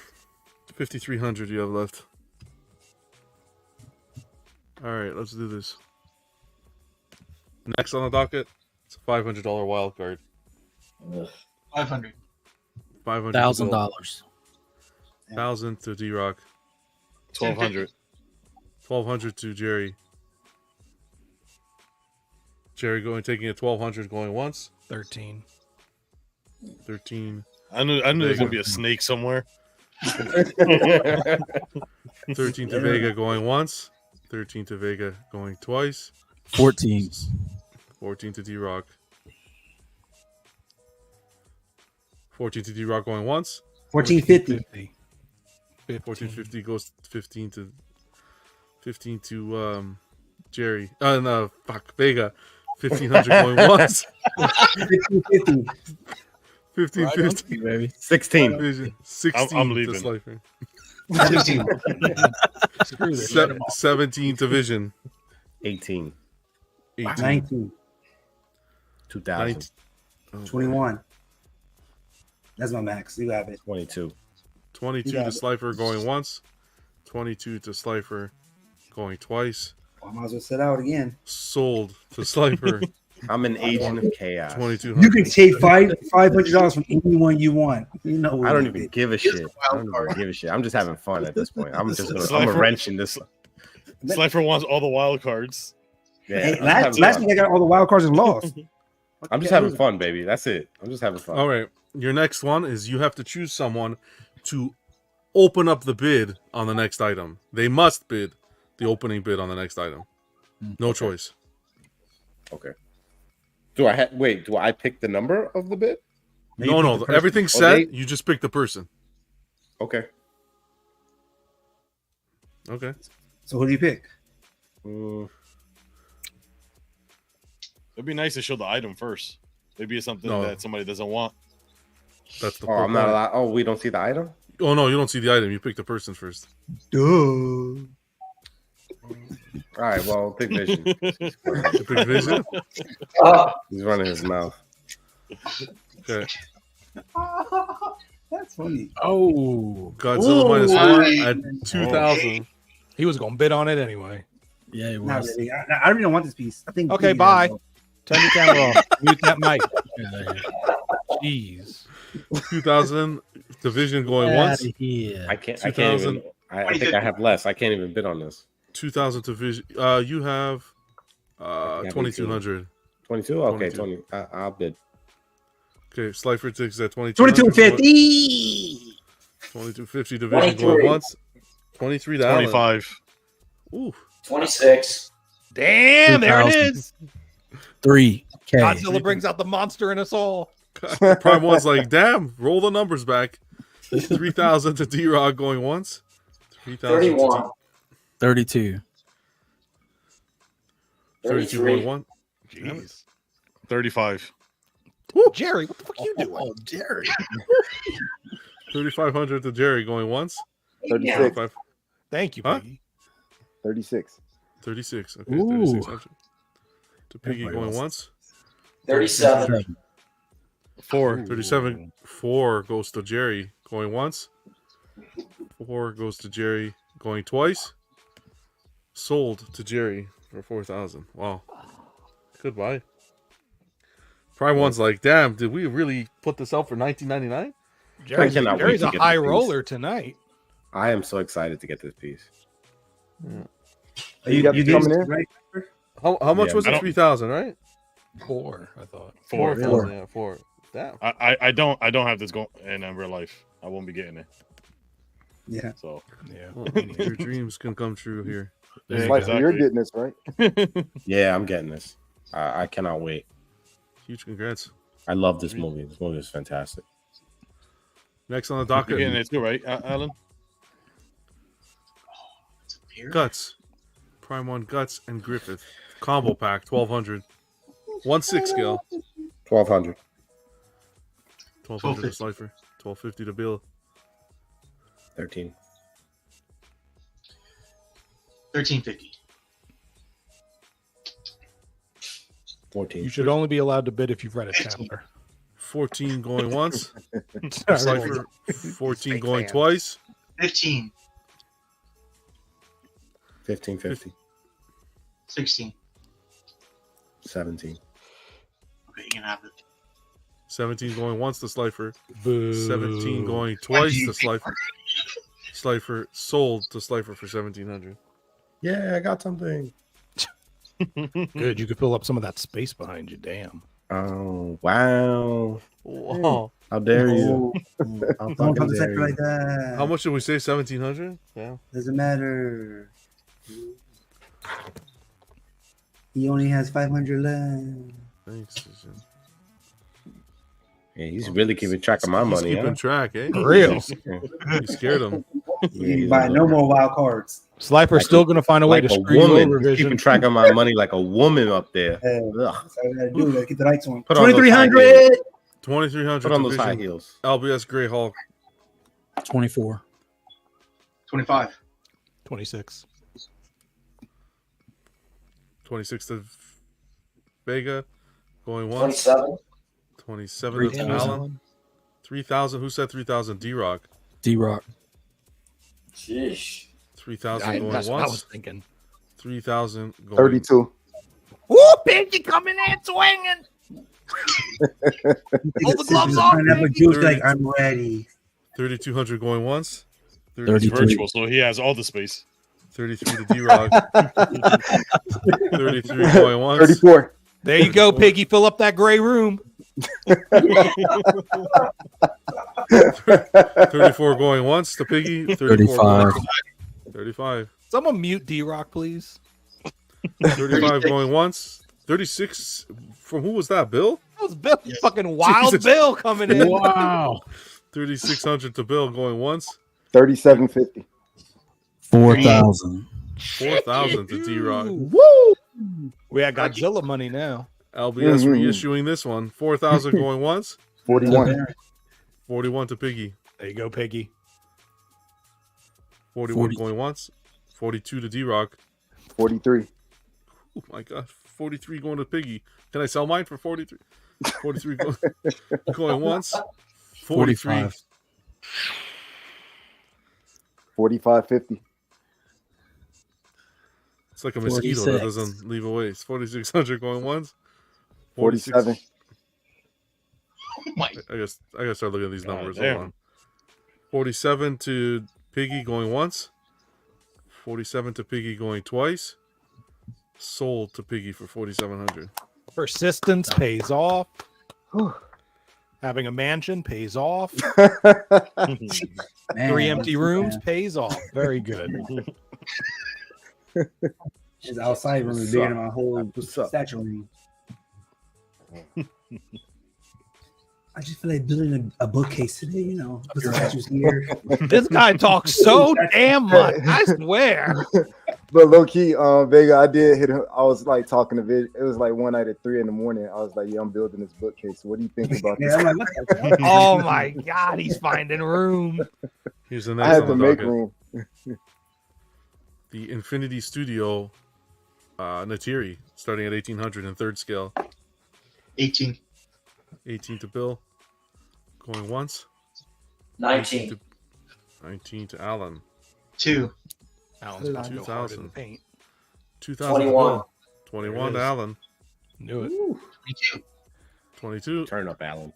5,300 you have left. All right, let's do this. Next on the docket, it's a $500 wild card. 500. $1,000. 1,000 to D-Rock. 1,200. 1,200 to Jerry. Jerry taking a 1,200 going once. 13. 13. I knew there was gonna be a snake somewhere. 13 to Vega going once. 13 to Vega going twice. 14. 14 to D-Rock. 14 to D-Rock going once. 1450. 1450 goes 15 to Jerry. No, fuck, Vega. 1,500 going once. 1550. 1550, baby. 16. Vision. 16 I'm to leaving. Slifer. 17. 17 to Vision. 18. 18. 19. 2000. 21. That's my max. You have it. 22. 22 to Slifer going once. 22 to Slifer going twice. I might as well sit out again. Sold to Slifer. I'm an agent of chaos. 2,200. You can take $500 from anyone you want. You know, I don't even give a shit. I don't even give a shit. I'm just having fun at this point. I'm a wrench in this. Slifer wants all the wild cards. Yeah, Hey, last week I got all the wild cards and lost. I'm just having fun, baby. That's it. I'm just having fun. All right. Your next one is you have to choose someone to open up the bid on the next item. They must bid the opening bid on the next item. No choice. Okay. Do I pick the number of the bid? No. Everything's set. You just pick the person. Okay. Okay. So who do you pick? It'd be nice to show the item first. Maybe it's something No. that somebody doesn't want. That's the I'm not allowed. Oh, we don't see the item? Oh, no, you don't see the item. You pick the person first. Duh. All right, well, pick Vision. You pick Vision? He's running his mouth. Okay. That's funny. Oh, Godzilla -1 at 2,000. he was going to bid on it anyway. Yeah, it Not was. really. I really don't want this piece. I think. Okay, bye. Turn your camera off. Mute that mic. Jeez. 2,000. Division going once. Yeah. I can't 2,000. even. I think I have less. I can't even bid on this. 2,000 to Vision. You have 2,200. 22? Okay, 22. 20. I'll bid. Okay, Slifer takes that 2250. 2250 Division going once. $23. 25. Ooh. 26. Damn, there it is. 3K. Godzilla brings out the monster in us all. Prime One's like, damn, roll the numbers back. 3,000 to D-Rod going once. 3,000 31. 32. 32 going one. Jeez. 35. Jerry, what the fuck are you doing? Oh, Jerry. 3,500 to Jerry going once. 36. 35 Thank you, Huh? Piggy. 36. 36. Okay, Ooh. 3,600. To Piggy Everybody going else. once. 37. 4. 37. 4 goes to Jerry going once. 4 goes to Jerry going twice. Sold to Jerry for 4,000. Wow. Goodbye. Prime One's like, damn, did we really put this out for $19.99? Jerry's, cannot wait Jerry's to a get high this piece. roller tonight. I am so excited to get this piece. You got you this coming in? right? How much Yeah, was I it? don't- 3,000, right? 4, I thought. 4. 4,000, yeah, 4. Damn. I don't have this going in real life. I won't be getting it. Yeah. So Yeah. Well, your dreams can come true here. yeah, Slicer, you're getting this, right? Yeah, I'm getting this. I cannot wait. Huge congrats. I love this movie. This movie is fantastic. Next on the You're docket, getting it too, right, Alan? Guts. Prime One Guts and Griffith. Combo pack, 1,200. 1/6 scale. 1200. 1200 to Slifer. 1250 to Bill. 13. 1350. 14. You should only be allowed to bid if you've read a chapter. 14 going once. Sorry. Slifer. 14 going twice. 15. 1550. 16. 17. Okay, you can have it. 17 going once to Slifer. Boo. 17 going twice to Slifer. Slifer sold to Slifer for 1700. Yeah, I got something. Good. You could fill up some of that space behind you. Damn. Oh, wow. Wow. How dare you? How Don't fucking talk to dare Slifer you. like that. How much did we say? 1700? Yeah. Doesn't matter. He only has 500 left. Thanks. Yeah, he's really keeping track of my He's money, keeping huh? track, eh? For real. You scared him. You can buy no more wild cards. Slifer's still going to find a way Like to a screw you woman. over, He's keeping Vision. track of my money like a woman up there. Hey, Ugh. that's all I gotta do. Gotta keep the lights on. Put on those high 2300. 2300 Put on to those high Vision. heels. LBS Grey Hulk. 24. 25. 26. 26 to Vega. Going once. 27. 27 to 3,000. Allen. 3,000. Who said 3,000? D-Rock. D-Rock. Sheesh. 3,000 going That's what I was once. thinking. 3,000 going 32. Woo, Pinky coming in swinging. Pull the gloves off, Pineapple juice like I'm ready. 3,200 going once. 32. Virtual, so he has all the space. 33 to D-Rock. 33 going once. 34. There you go, Piggy. Fill up that gray room. 34 going once to Piggy. 35. 35. Someone mute D-Rock, please. 35 going once. 36 from who was that? Bill? That was Bill, fucking Wild Jesus. Bill coming in. Wow. 3,600 to Bill going once. 3750. 4,000. 4,000 to D-Rock. Woo! We got Godzilla money now. LBS reissuing this one. 4,000 going once. 41. 41 to Piggy. There you go, Piggy. 41 40. going once. 42 to D-Rock. 43. Oh my god. 43 going to Piggy. Can I sell mine for 43? 43 going once. 43. 45. 4550. It's like a mosquito that 46. doesn't leave a waste. 4,600 going once. 47. Oh my. I gotta start looking at these numbers. damn. Hold on. 47 to Piggy going once. 47 to Piggy going twice. Sold to Piggy for 4,700. Persistence pays off. Having a mansion pays off. Man, 3 empty rooms man. pays off. Very good. His outside room is bigger than my whole statue room. I just feel like building a bookcase today, you know. Put some statues here. This guy talks so damn much. I swear. But low key, Vega, I did hit him. I was like talking to Vid. It was like one night at 3 a.m. I was like, yeah, I'm building this bookcase. What do you think about Yeah, this? I'm like, what the hell? Oh my God, he's finding room. Here's the I next had on to the make docket. room. The Infinity Studio Natiri, starting at 1,800 in third scale. 18. 18 to Bill. Going once. 19. 19 to Allen. 2. Alan's about to go hard in 2,000. the paint. 2,000 to 21. Bill. 21 to There it is. Allen. Knew it. 22. 22. Turn up, Alan.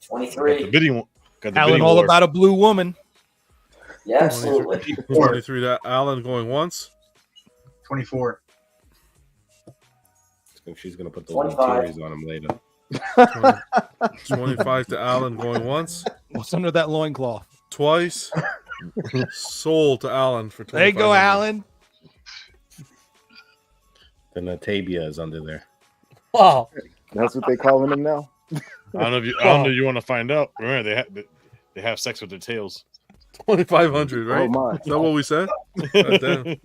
Got 23. the bidding. Got the Alan, bidding all war. about a blue woman. Yeah, absolutely. 23 to Allen going once. 24. She's gonna put those 25. materials on him later. 25 to Allen going once. What's under that loincloth? Twice. Sold to Allen for 25. There you go, Alan. The Natavia is under there. Wow. That's what they calling him now. I don't know if you want to find out. Remember, they have sex with their tails. 2,500, right? Oh my. Is that what we said? God damn.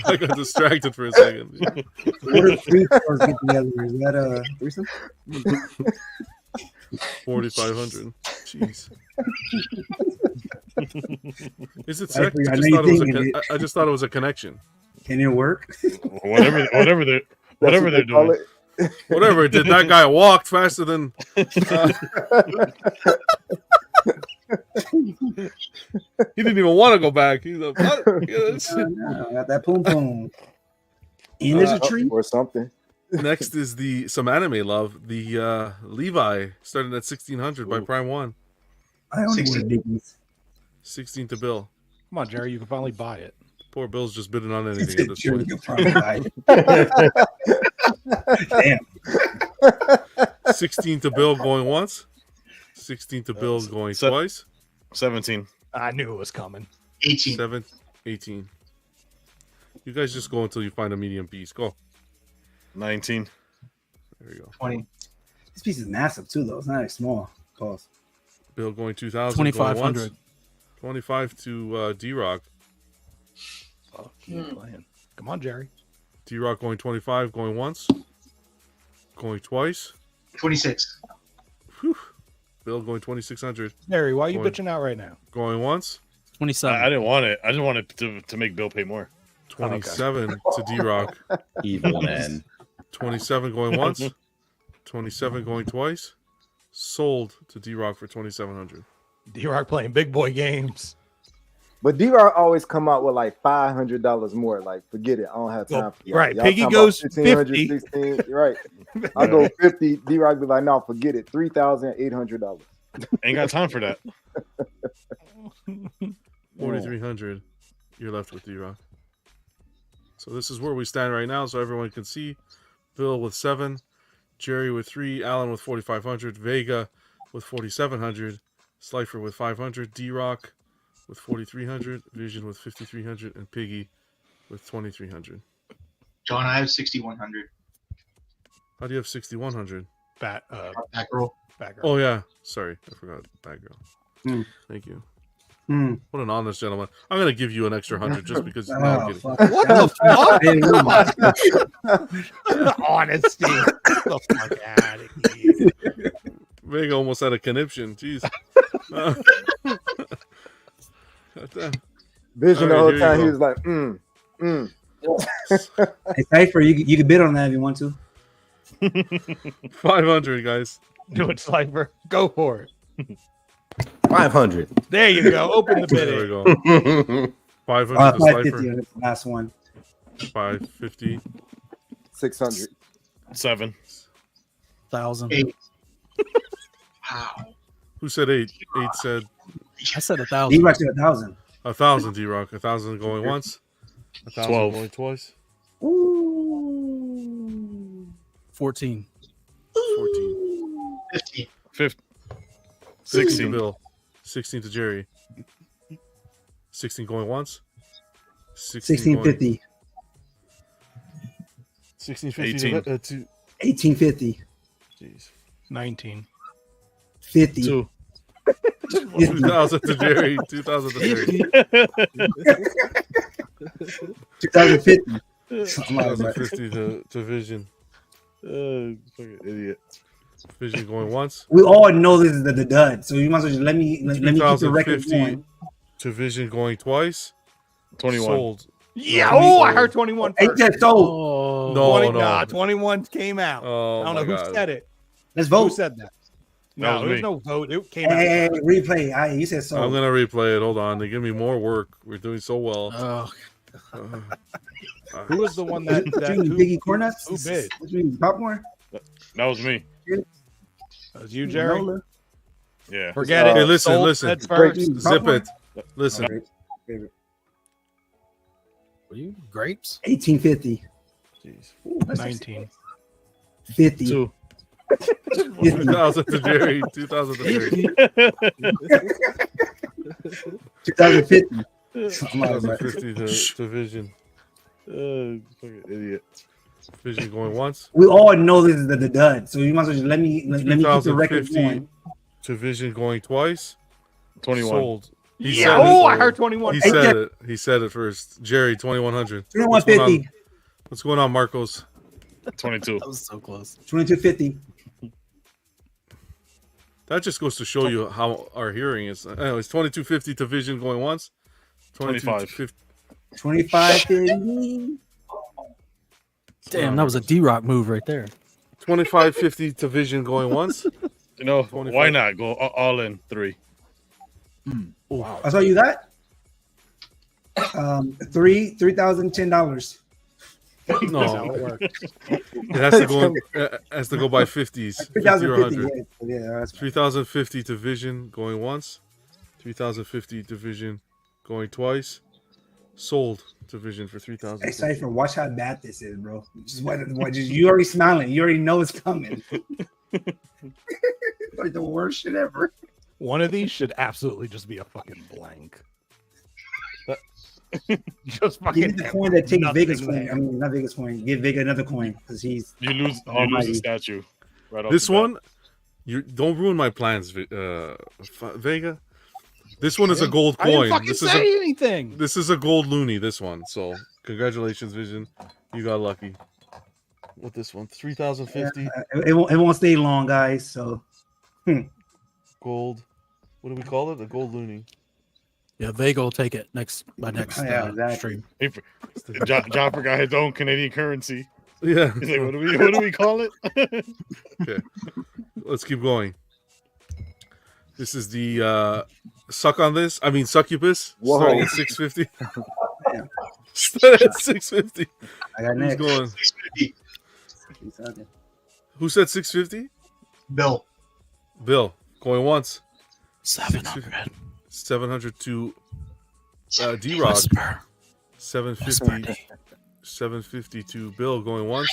I got distracted for a second. What if three stars get together? Is that a threesome? 4,500. Jeez. Is it I sex? know I just, you're thought it was thinking it. I just thought it was a connection. Can it work? Whatever they're doing. Whatever. Did that guy walk faster than? He didn't even want to go back. He's like, what? Yes. No, got that poom poom. And there's a tree or something. Next is some anime love. The Levi starting at 1,600 by Prime One. I only want biggies. 16 to Bill. Come on, Jerry, you can finally buy it. Poor Bill's just bidding on anything at this Sure, point. you probably buy it. Damn. 16 to Bill going once. 16 to Bill going twice. 17. I knew it was coming. 18. 18. You guys just go until you find a medium piece. Go. 19. There you go. 20. This piece is massive too, though. It's not like small. Cost. Bill going 2,000. 2,500. 25 to D-Rock. Oh, keep playing. Come on, Jerry. D-Rock going 25, going once. Going twice. 26. Whew. Bill going 2,600. Jerry, why are you Going- bitching out right now? Going once. 27. I didn't want it. I just wanted to make Bill pay more. 27 to D-Rock. Evil man. 27 going once. 27 going twice. Sold to D-Rock for 2,700. D-Rock playing big boy games. But D-Rock always come out with like $500 more. Like, forget it. I don't have time Well, for y'all. right. Y'all Piggy talking goes about 1,500, 50. 16. Right. I go 50. D-Rock be like, no, forget it. $3,800. Ain't got time for that. 4,300. You're left with D-Rock. So this is where we stand right now, so everyone can see. Bill with 7, Jerry with 3, Alan with 4,500, Vega with 4,700, Slifer with 500, D-Rock with 4,300, Vision with 5,300, and Piggy with 2,300. John, I have 6,100. How do you have 6,100? Back roll. Back Oh yeah, sorry, I forgot that girl. Thank you. What an honest gentleman. I'm gonna give you an extra 100 just because. No, I'm kidding. What the fuck? Honesty. Get the fuck out of here. Vega almost had a conniption. Jeez. Goddamn. Vision All right, the whole here time, you he go. was like, Hey, Cypher, you can bid on that if you want to. 500, guys. Do it, Slifer. Go for it. 500. There you go. Open the There we bidding. go. 500 to 550 Slifer. on this last one. 550. 600. 7. 1,000. 8. Wow. Who said 8? 8 said I said 1,000. D-Rock said 1,000. 1,000. D-Rock. 1,000 going once. 1,000 12. going twice. 14. 14. 15. 15. 16 to 16. Bill. 16 to Jerry. 16 going once. 1650. 1650 to 1850. Jeez. 19. 50. 2. 2,000 to Jerry. 2,000 to Jerry. 2050. I'm out of that. 2,050 to Vision. Fucking idiot. Vision going once. We all know this is the dud, so you might as well just let me keep the record 2,050 going. to Vision going twice. 21. Sold. Yeah. Oh, I heard 21 Ain't first. that sold? Oh, No, 20, no. Nah, 21 came out. Oh, I don't know my who God. said it. Let's Who vote. said that? That No, was there was me. no vote. It came out. Hey, replay. You said I'm sold. gonna replay it. Hold on. They give me more work. We're doing so well. Oh, Who was the one that who, Biggie corn nuts? who bid? What you mean, popcorn? That was me. That was you, Jerry. Granola? Yeah. Forget it. Hey, listen, Sold listen. head first. Dude, Zip popcorn? it. Listen. Favorite. were you grapes? 1850. Jeez. 19. 50. 2. 2,000 to Jerry. 2,000 to Jerry. 2050. I'm out of that. 2,050 to Vision. Fucking idiot. Vision going once. We all know this is the dud, so you might as well just let me keep the record 2,050 going. to Vision going twice. 21. Sold. Yeah. Oh, I heard 21. He said it. He said it first. Jerry, 2100. 2150. What's going on, Marcos? 22. That was so close. 2250. That just goes to show you how our hearing is. Anyways, 2250 to Vision going once. 25. 2550. Damn, that was a D-Rock move right there. 2550 to Vision going once. You know, 25. why not go all in 3? Wow. That's all you got? $3,010. No, it has to go by 50s. 50 or 100. Yeah, that's 3050 to Vision going once. 3050 to Vision going twice. Sold to Vision for 3000. Hey, Cypher, watch how bad this is, bro. Just you already smiling. You already know it's coming. Like the worst shit ever. One of these should absolutely just be a fucking blank. Just fucking give me the coin that takes Vega's coin. I mean, not Vega's coin. Give Vega another coin because you lose the statue. Right off this the bat. one, you don't ruin my plans, Vega. This one is a gold coin. I didn't fucking say anything. This is a gold loony. This one. So congratulations, Vision. You got lucky. With this one, 3050. It won't stay long, guys. So gold. What do we call it? A gold loony. Yeah, Vega will take it next stream. John forgot his own Canadian currency. Yeah. He's like, what do we call it? Okay. Let's keep going. This is the suck on this. I mean succubus. Whoa. Starting at 650. Starting at 650. I got next. Who's going? 650. Who said 650? Bill. Bill. Going once. 700. 700 to D-Rock. 750. 750 to Bill going once.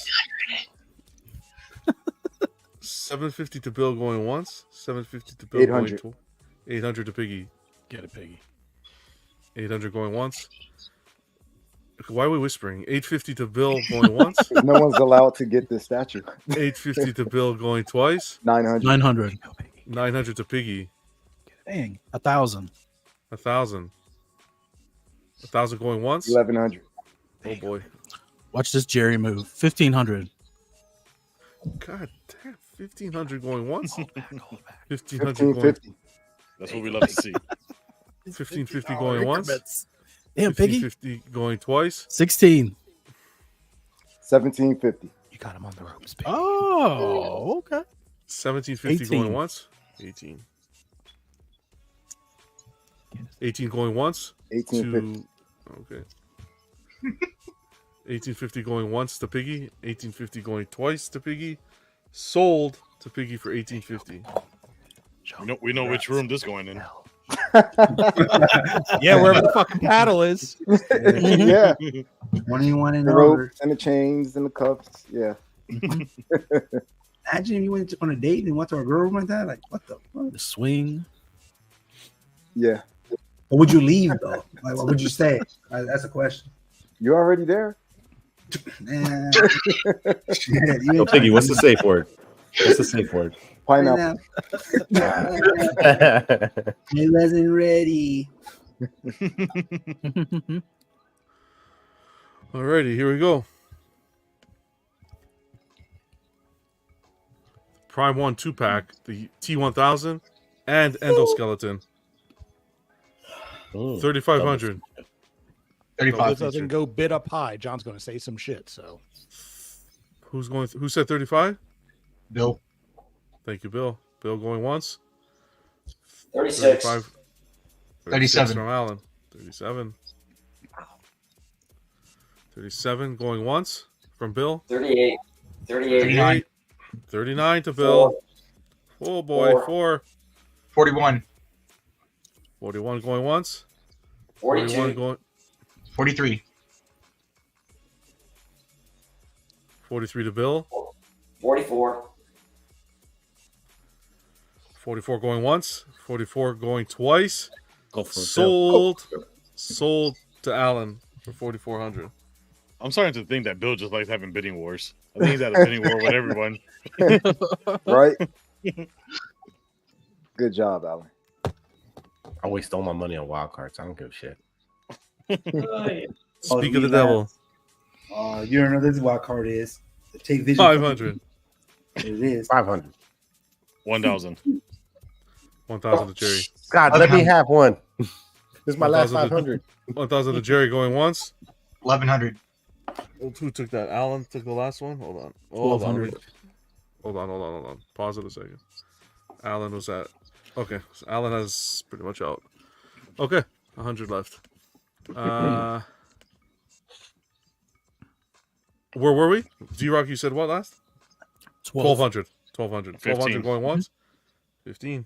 750 to Bill going once. 750 to Bill 800. going 800 to Piggy. Get it, Piggy. 800 going once. Why are we whispering? 850 to Bill going once. No one's allowed to get this statue. 850 to Bill going twice. 900. 900. 900 to Piggy. Dang, 1,000. 1,000. 1,000 going once. 1,100. Oh boy. Watch this Jerry move. 1,500. God damn. 1,500 going once. Hold back. 1,500 going. 1,550. That's what we love to see. 1,550 going once. Damn, Piggy. 1,550 going twice. 16. 1,750. You got him on the ropes, Piggy. Oh, okay. 1,750 18. going once. 18. 18 going once. 1,850. Okay. 1850 going once to Piggy. 1850 going twice to Piggy. Sold to Piggy for 1850. We know which room this going in. Yeah, wherever the fucking paddle is. Yeah. 21 and The over. ropes and the chains and the cuffs. Yeah. Imagine if you went on a date and went to a girl room like that. Like, what the fuck? The swing. Yeah. Or would you leave though? Like, what would you say? That's a question. You're already there. Nah. So, Piggy, what's the safe word? What's the safe word? Pineapple. He wasn't ready. Alrighty, here we go. Prime 1 2-pack, the T1000 and endoskeleton. 3,500. 35. This doesn't go bid up high. John's going to say some shit. So Who said 35? Bill. Thank you, Bill. Bill going once. 36. 37. from Alan. 37. 37 going once from Bill. 38. 38. 39. 39 to Bill. Oh boy, 41. 41 going once. 42. 41 going. 43. 43 to Bill. 44. 44 going once. 44 going twice. Go for it. Sold. Sold to Alan for 4,400. I'm starting to think that Bill just likes having bidding wars. I think he's at a bidding war with everyone. Right? Good job, Alan. I waste all my money on wild cards. I don't give a shit. Speak of the devil. You don't know this wild card is. Take vision. 500. It is 500. 1,000. 1,000 to Jerry. God, let me have one. This is my last 1,000 500. 1,000 to Jerry going once. 1,100. Who took that? Alan took the last one. Hold on. Hold on. Pause it a second. Alan was at. Okay, so Alan has pretty much out. Okay, 100 left. Where were we? D-Rock, you said what last? 1,200. 1,200. 1,200 going once. 15.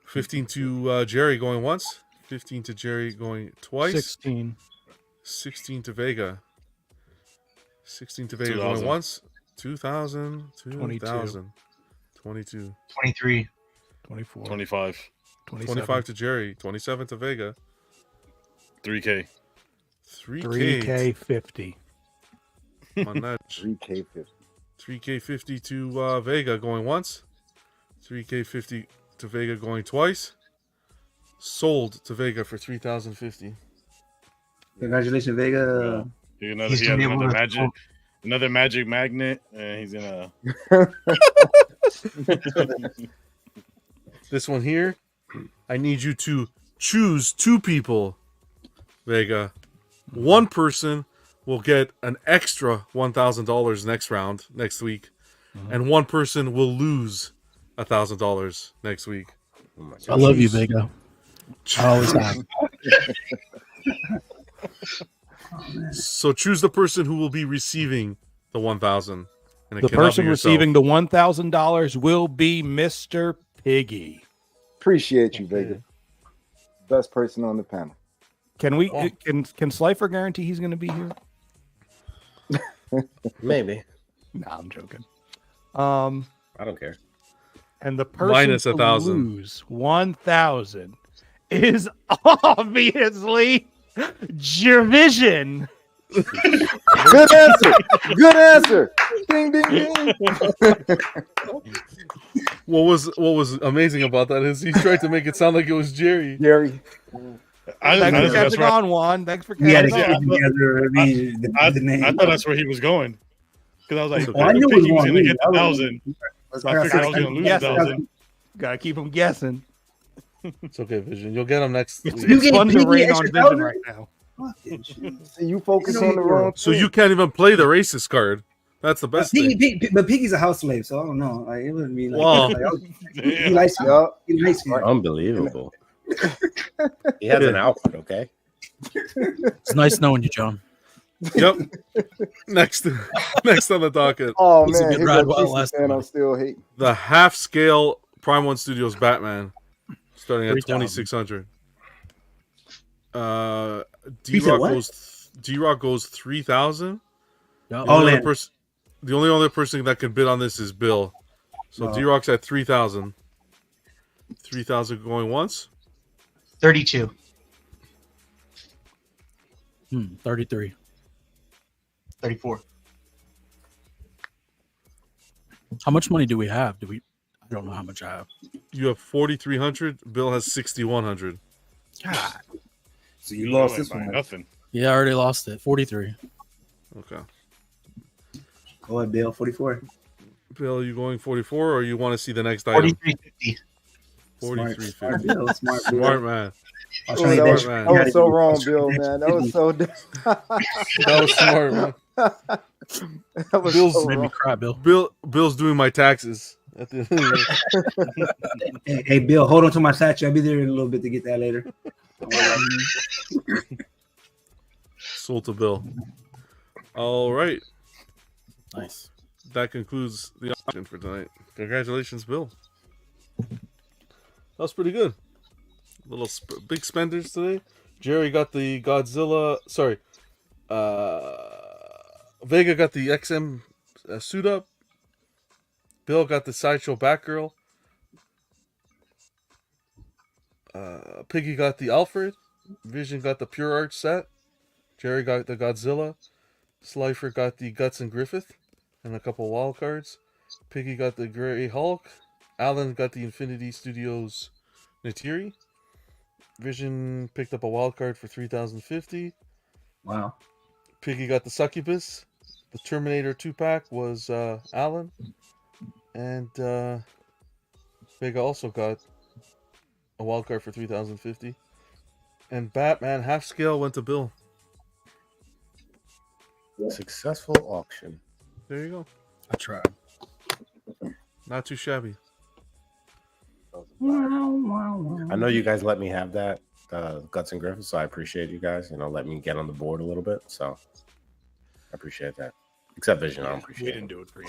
15 to Jerry going once. 15 to Jerry going twice. 16. 16 to Vega. 16 to Vega 2,000. going once. 2,000. 22. 2,000. 22. 23. 24. 25. 25 to Jerry. 27 to Vega. 3K. 3K. 50. Manaj. 3K 50. 3K 50 to Vega going once. 3K 50 to Vega going twice. Sold to Vega for 3,050. Congratulations, Vega. He has another magic magnet, and he's gonna. This one here, I need you to choose 2 people, Vega. One person will get an extra $1,000 next week, and one person will lose $1,000 next week. I love you, Vega. I always have. So choose the person who will be receiving the 1,000. And it The cannot be person yourself. receiving the $1,000 will be Mr. Piggy. Appreciate you, Vega. Best person on the panel. Can we? Can Slifer guarantee he's going to be here? Maybe. Nah, I'm joking. I don't care. And the person Minus to 1,000. lose 1,000 is obviously Jervision. Good answer. Good answer. Ding ding ding. What was amazing about that is he tried to make it sound like it was Jerry. Jerry. Thanks for catching on, Juan. Thanks for We had to catching get on. together. I The name. thought that's where he was going. Because I was like, I knew it was he was one. going to get the 1,000. I figured I was going to lose Yes, 1,000. Gotta keep him guessing. It's okay, Vision. You'll get him next week. It's fun to rain on Vision right now. See, you focus on the wrong So thing. you can't even play the racist card. That's the best thing. But Piggy's a house slave, so I don't know. Like, it wouldn't be like, Wow. he likes me. Yup. He likes me. Unbelievable. He has an outfit, okay? It's nice knowing you, John. Yep. Next on the docket, Oh He's a man, good he's ride a while it decent lasted, fan. buddy. I'm still hating. the half scale Prime 1 Studios Batman, starting at 3,000. 2,600. He said what? D-Rock goes 3,000. Yep. The only other person that can bid on this is Bill. So D-Rock's at 3,000. 3,000 going once. 32. 33. 34. How much money do we have? I don't know how much I have. You have 4,300. Bill has 6,100. God. So you lost this By one. nothing. Yeah, I already lost it. 43. Okay. Go ahead, Bill. 44. Bill, you going 44 or you want to see the next item? 43.50. 43.50. Smart Bill. Smart Bill. Smart man. I was Oh, trying to that get was, that- man. that was so I wrong, was trying Bill, to get man. That was so. That was smart, man. That was Bill's so Made me wrong. cry, Bill. Bill's doing my taxes. At the end of the year. Hey, Bill, hold on to my statue. I'll be there in a little bit to get that later. Sold to Bill. All right. Nice. That concludes the auction for tonight. Congratulations, Bill. That was pretty good. Little big spenders today. Jerry got the Godzilla. Sorry. Vega got the XM suit up. Bill got the Sideshow Batgirl. Piggy got the Alfred. Vision got the Pure Art set. Jerry got the Godzilla. Slifer got the Guts and Griffith and a couple wild cards. Piggy got the Gray Hulk. Alan got the Infinity Studios Natiri. Vision picked up a wild card for 3,050. Wow. Piggy got the Succubus. The Terminator 2-pack was Alan. And Vega also got a wild card for 3,050. And Batman half scale went to Bill. Successful auction. There you go. I tried. Not too shabby. I know you guys let me have that Guts and Griffin, so I appreciate you guys. Let me get on the board a little bit. So I appreciate that. Except Vision, I don't appreciate. We didn't do it for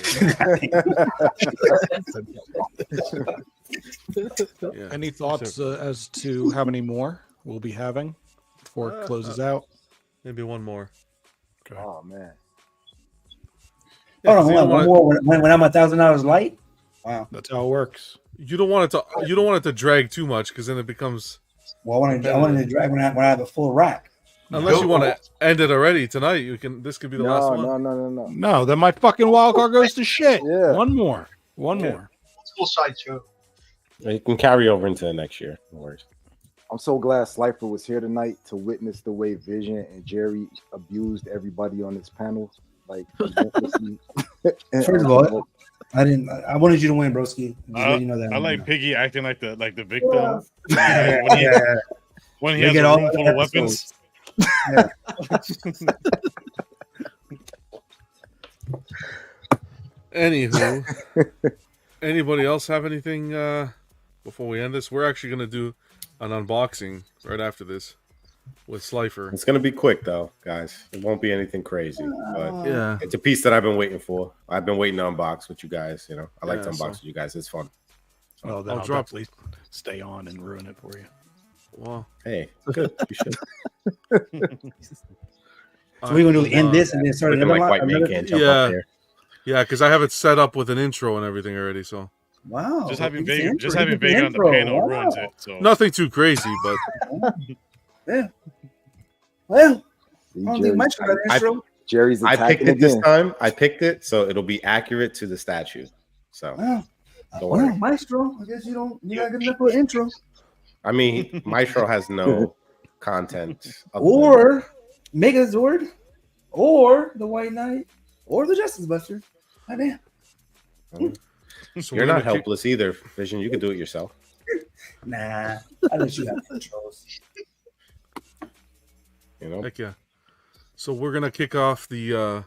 you. Yeah. Any thoughts as to how many more we'll be having before it closes out? Maybe one more. Okay. Oh man. Hold on, one more when I'm $1,000 light. Wow, that's how it works. You don't want it to drag too much because then it becomes. Well, I wanted to drag when I have a full rack. Unless you want to end it already tonight, you can. This could be the last one. No, then my fucking wild card goes to shit. Yeah. One more. more. Full sideshow. You can carry over into the next year. No worries. I'm so glad Slifer was here tonight to witness the way Vision and Jerry abused everybody on this panel. Like, first of all, I wanted you to win, broski. You know that. I like Piggy acting like the victim. When he has a room full of weapons. Yeah. Anywho, anybody else have anything before we end this? We're actually going to do an unboxing right after this with Slifer. It's going to be quick, though, guys. It won't be anything crazy. But yeah, it's a piece that I've been waiting for. I've been waiting to unbox with you guys. I like to unbox with you guys. It's fun. Well, then I'll definitely stay on and ruin it for you. Well, hey, good. You should. So we're gonna end this and then start another like white man can't jump up there. Yeah, because I have it set up with an intro and everything already. So wow, just having Vega on the panel ruins it. So nothing too crazy, but yeah. Well, I don't think much about intro. Jerry's I attacking picked it again. this time. I picked it so it'll be accurate to the statue. So don't worry. Maestro, I guess you're not good enough for an intro. I mean, Maestro has no content. Or Megazord, or the White Knight, or the Justice Buster. Goddamn. So You're not helpless either, Vision. You can do it yourself. Nah, I let you have controls. Heck yeah. So we're gonna kick off the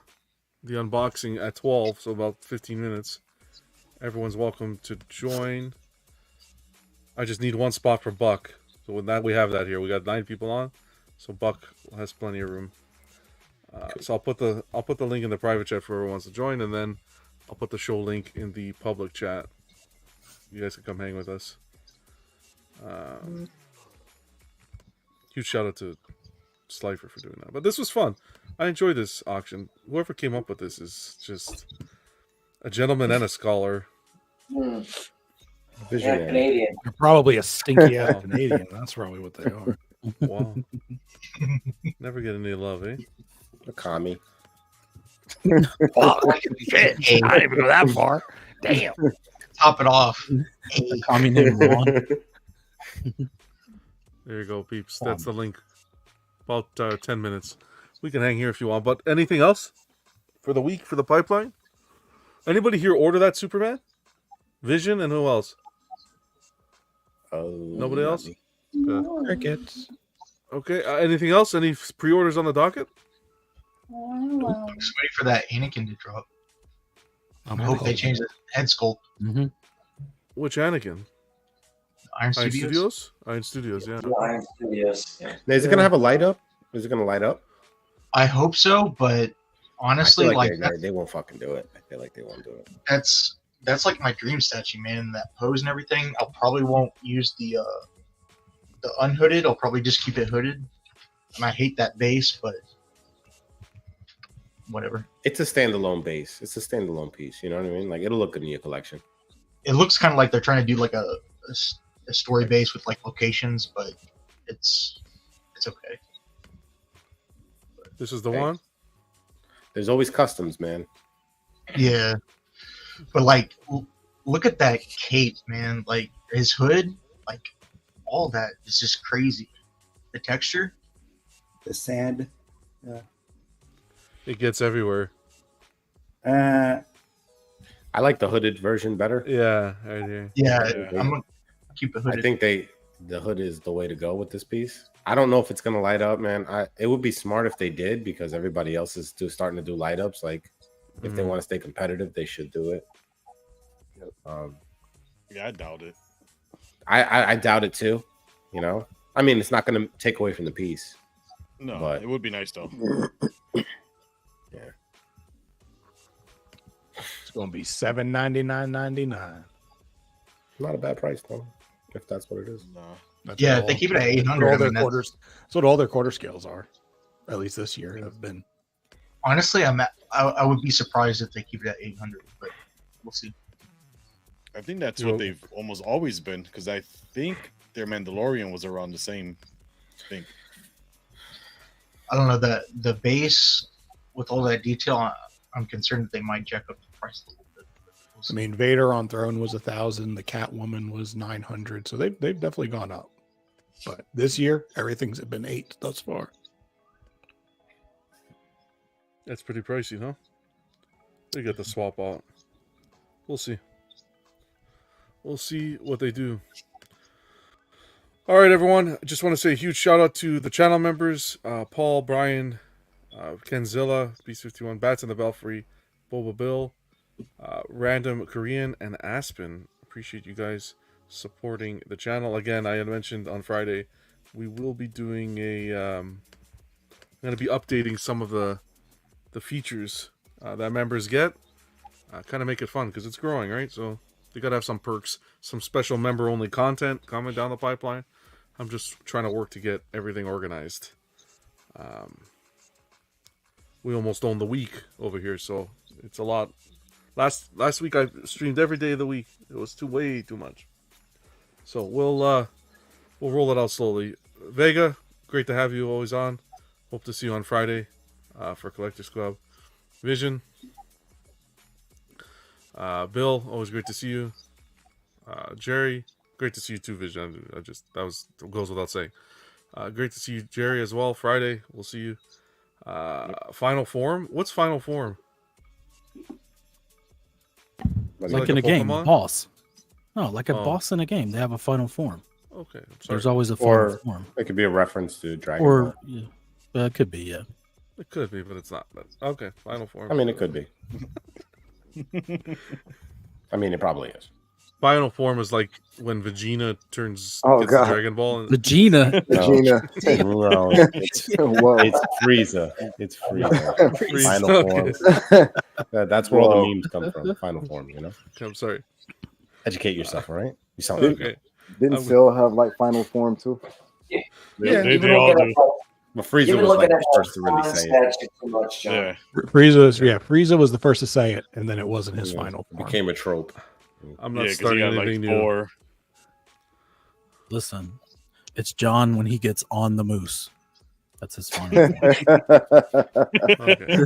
unboxing at 12, so about 15 minutes. Everyone's welcome to join. I just need one spot for Buck. So with that, we have that here. We got 9 people on, so Buck has plenty of room. So I'll put the link in the private chat for whoever wants to join, and then I'll put the show link in the public chat. You guys can come hang with us. Huge shout out to Slifer for doing that. But this was fun. I enjoyed this auction. Whoever came up with this is just a gentleman and a scholar. Yeah, Canadian. They're probably a stinky ass Canadian. That's probably what they are. Wow. Never get any love, eh? A commie. Oh, shit. I didn't even go that far. Damn. Top it off. Commie named Ron. There you go, peeps. That's the link. About 10 minutes. We can hang here if you want. But anything else for the week, for the pipeline? Anybody here order that Superman? Vision and who else? Nobody else? Crickets. Okay. Anything else? Any pre-orders on the docket? I'm just waiting for that Anakin to drop. I hope they change the head sculpt. Mm-hmm. Which Anakin? Iron Studios? Iron Studios, yeah. Iron Studios. Yeah. Now, is it gonna have a light up? Is it gonna light up? I hope so, but honestly, I feel like they won't fucking do it. I feel like they won't do it. that's like my dream statue, man. That pose and everything. I'll probably won't use the unhooded. I'll probably just keep it hooded. And I hate that base, but whatever. It's a standalone base. It's a standalone piece. You know what I mean? Like it'll look good in your collection. It looks kind of like they're trying to do like a story base with like locations, but it's okay. This is the one? There's always customs, man. Yeah, but like, look at that cape, man. Like his hood, like all that is just crazy. The texture. The sand. It gets everywhere. Uh, I like the hooded version better. Yeah, right here. Yeah, Yeah. I'm gonna keep it hooded. I think the hood is the way to go with this piece. I don't know if it's gonna light up, man. It would be smart if they did, because everybody else is starting to do light ups. Like, if they want to stay competitive, they should do it. Yeah, I doubt it. I doubt it too. You know, I mean, it's not gonna take away from the piece. No, But- it would be nice though. Yeah. It's gonna be $799.99. Not a bad price though, if that's what it is. No. That's Yeah, what if they all- keep it at that's 800, what all I their mean, that's- quarters. That's what all their quarter scales are. At least this year have been. Honestly, I would be surprised if they keep it at 800, but we'll see. I think that's Well- what they've almost always been, because I think their Mandalorian was around the same thing. I don't know, the base with all that detail. I'm concerned that they might jack up the price a little bit. We'll I see. mean, Vader on Throne was 1,000. The Catwoman was 900. So they've definitely gone up. But this year, everything's been 8 thus far. That's pretty pricey, huh? They get the swap out. We'll see. We'll see what they do. All right, everyone. I just want to say a huge shout out to the channel members: Paul, Brian, Kenzilla, Beast51, Bats in the Belfry, Boba Bill, Random Korean, and Aspen. Appreciate you guys supporting the channel. Again, I had mentioned on Friday we will be doing a. I'm going to be updating some of the features that members get. Kind of make it fun because it's growing, right? So they got to have some perks, some special member-only content coming down the pipeline. I'm just trying to work to get everything organized. We almost own the week over here, so it's a lot. Last week I streamed every day of the week. It was way too much. So we'll roll it out slowly. Vega, great to have you always on. Hope to see you on Friday for Collectors Club. Vision, Bill, always great to see you. Jerry, great to see you too, Vision. That goes without saying. Great to see you, Jerry, as well. Friday, we'll see you. Final Form? What's Final Form? Like in a game, Pokemon? boss. No, like a Oh. boss in a game. They have a final form. Okay, I'm sorry. There's always a final Or form. it could be a reference to Dragon Or Ball. yeah, it could be, yeah. It could be, but it's not. But okay, Final Form. I mean, it could be. I mean, it probably is. Final Form is like when Vegeta gets Oh, the God. Dragon Ball. And, Vegeta. Gina. No, Whoa. it's Frieza. It's Frieza. Frieza, Final okay. form. That's where all Whoa. the memes come from. Final form, you know. I'm sorry. Educate yourself, all right? You sound Okay. Didn't I'm- Phil have like final form too? Yeah, Yeah, they all do. But Frieza Even was looking like at the first to really say it. that's too much, John. Yeah. Frieza was the first to say it, and then it wasn't his Yeah, final it form. became a trope. I'm Yeah, not 'cause he starting had like anything new. 4. Listen, it's John when he gets on the moose. That's his final form. Okay.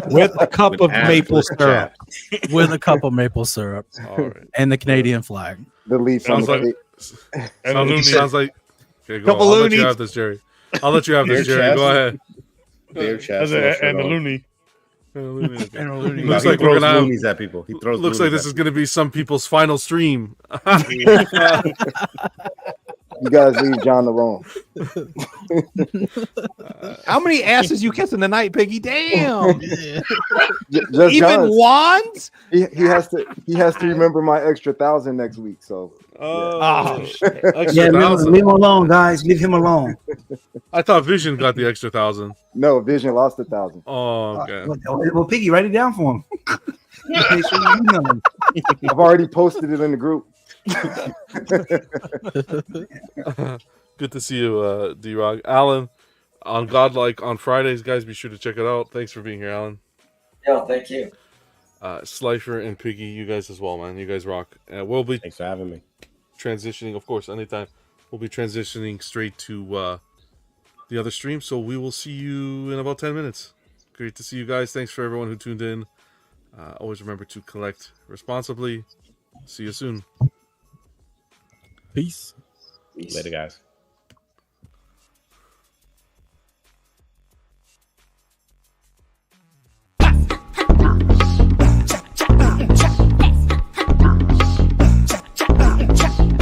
With a cup With of ads maple with syrup. chat. With a cup of maple syrup All right. and the Canadian flag. The leaf on Sounds the like cake. And sounds, then sounds like. Okay, go. Couple I'll let you loonies. have this, Jerry. I'll let you have this, Beer Jerry. Go chest. ahead. Bare chest, no shirt and the on. loony. Looks No, like he we're throws gonna have. loonies at people. He throws. Looks like loonies this at is going to be some people's final stream. You guys leave John alone. How many asses you kissing tonight, Piggy? Damn. Just Even John's. wands? He has to remember my extra 1,000 next week. So Oh, shit. Extra Yeah, leave 1,000. him alone, guys. Leave him alone. I thought Vision got the extra 1,000. no, Vision lost 1,000. Oh, okay. Well, Piggy, write it down for him. Make sure you know him. I've already posted it in the group. Good to see you, D-Rock. Alan, on Godlike on Fridays, guys, be sure to check it out. Thanks for being here, Alan. Yeah, thank you. Slifer and Piggy, you guys as well, man. You guys rock. We'll be Thanks for having me. transitioning, of course, anytime. We'll be transitioning straight to the other stream, so we will see you in about 10 minutes. Great to see you guys. Thanks for everyone who tuned in. Always remember to collect responsibly. See you soon. Peace. Peace. Later, guys.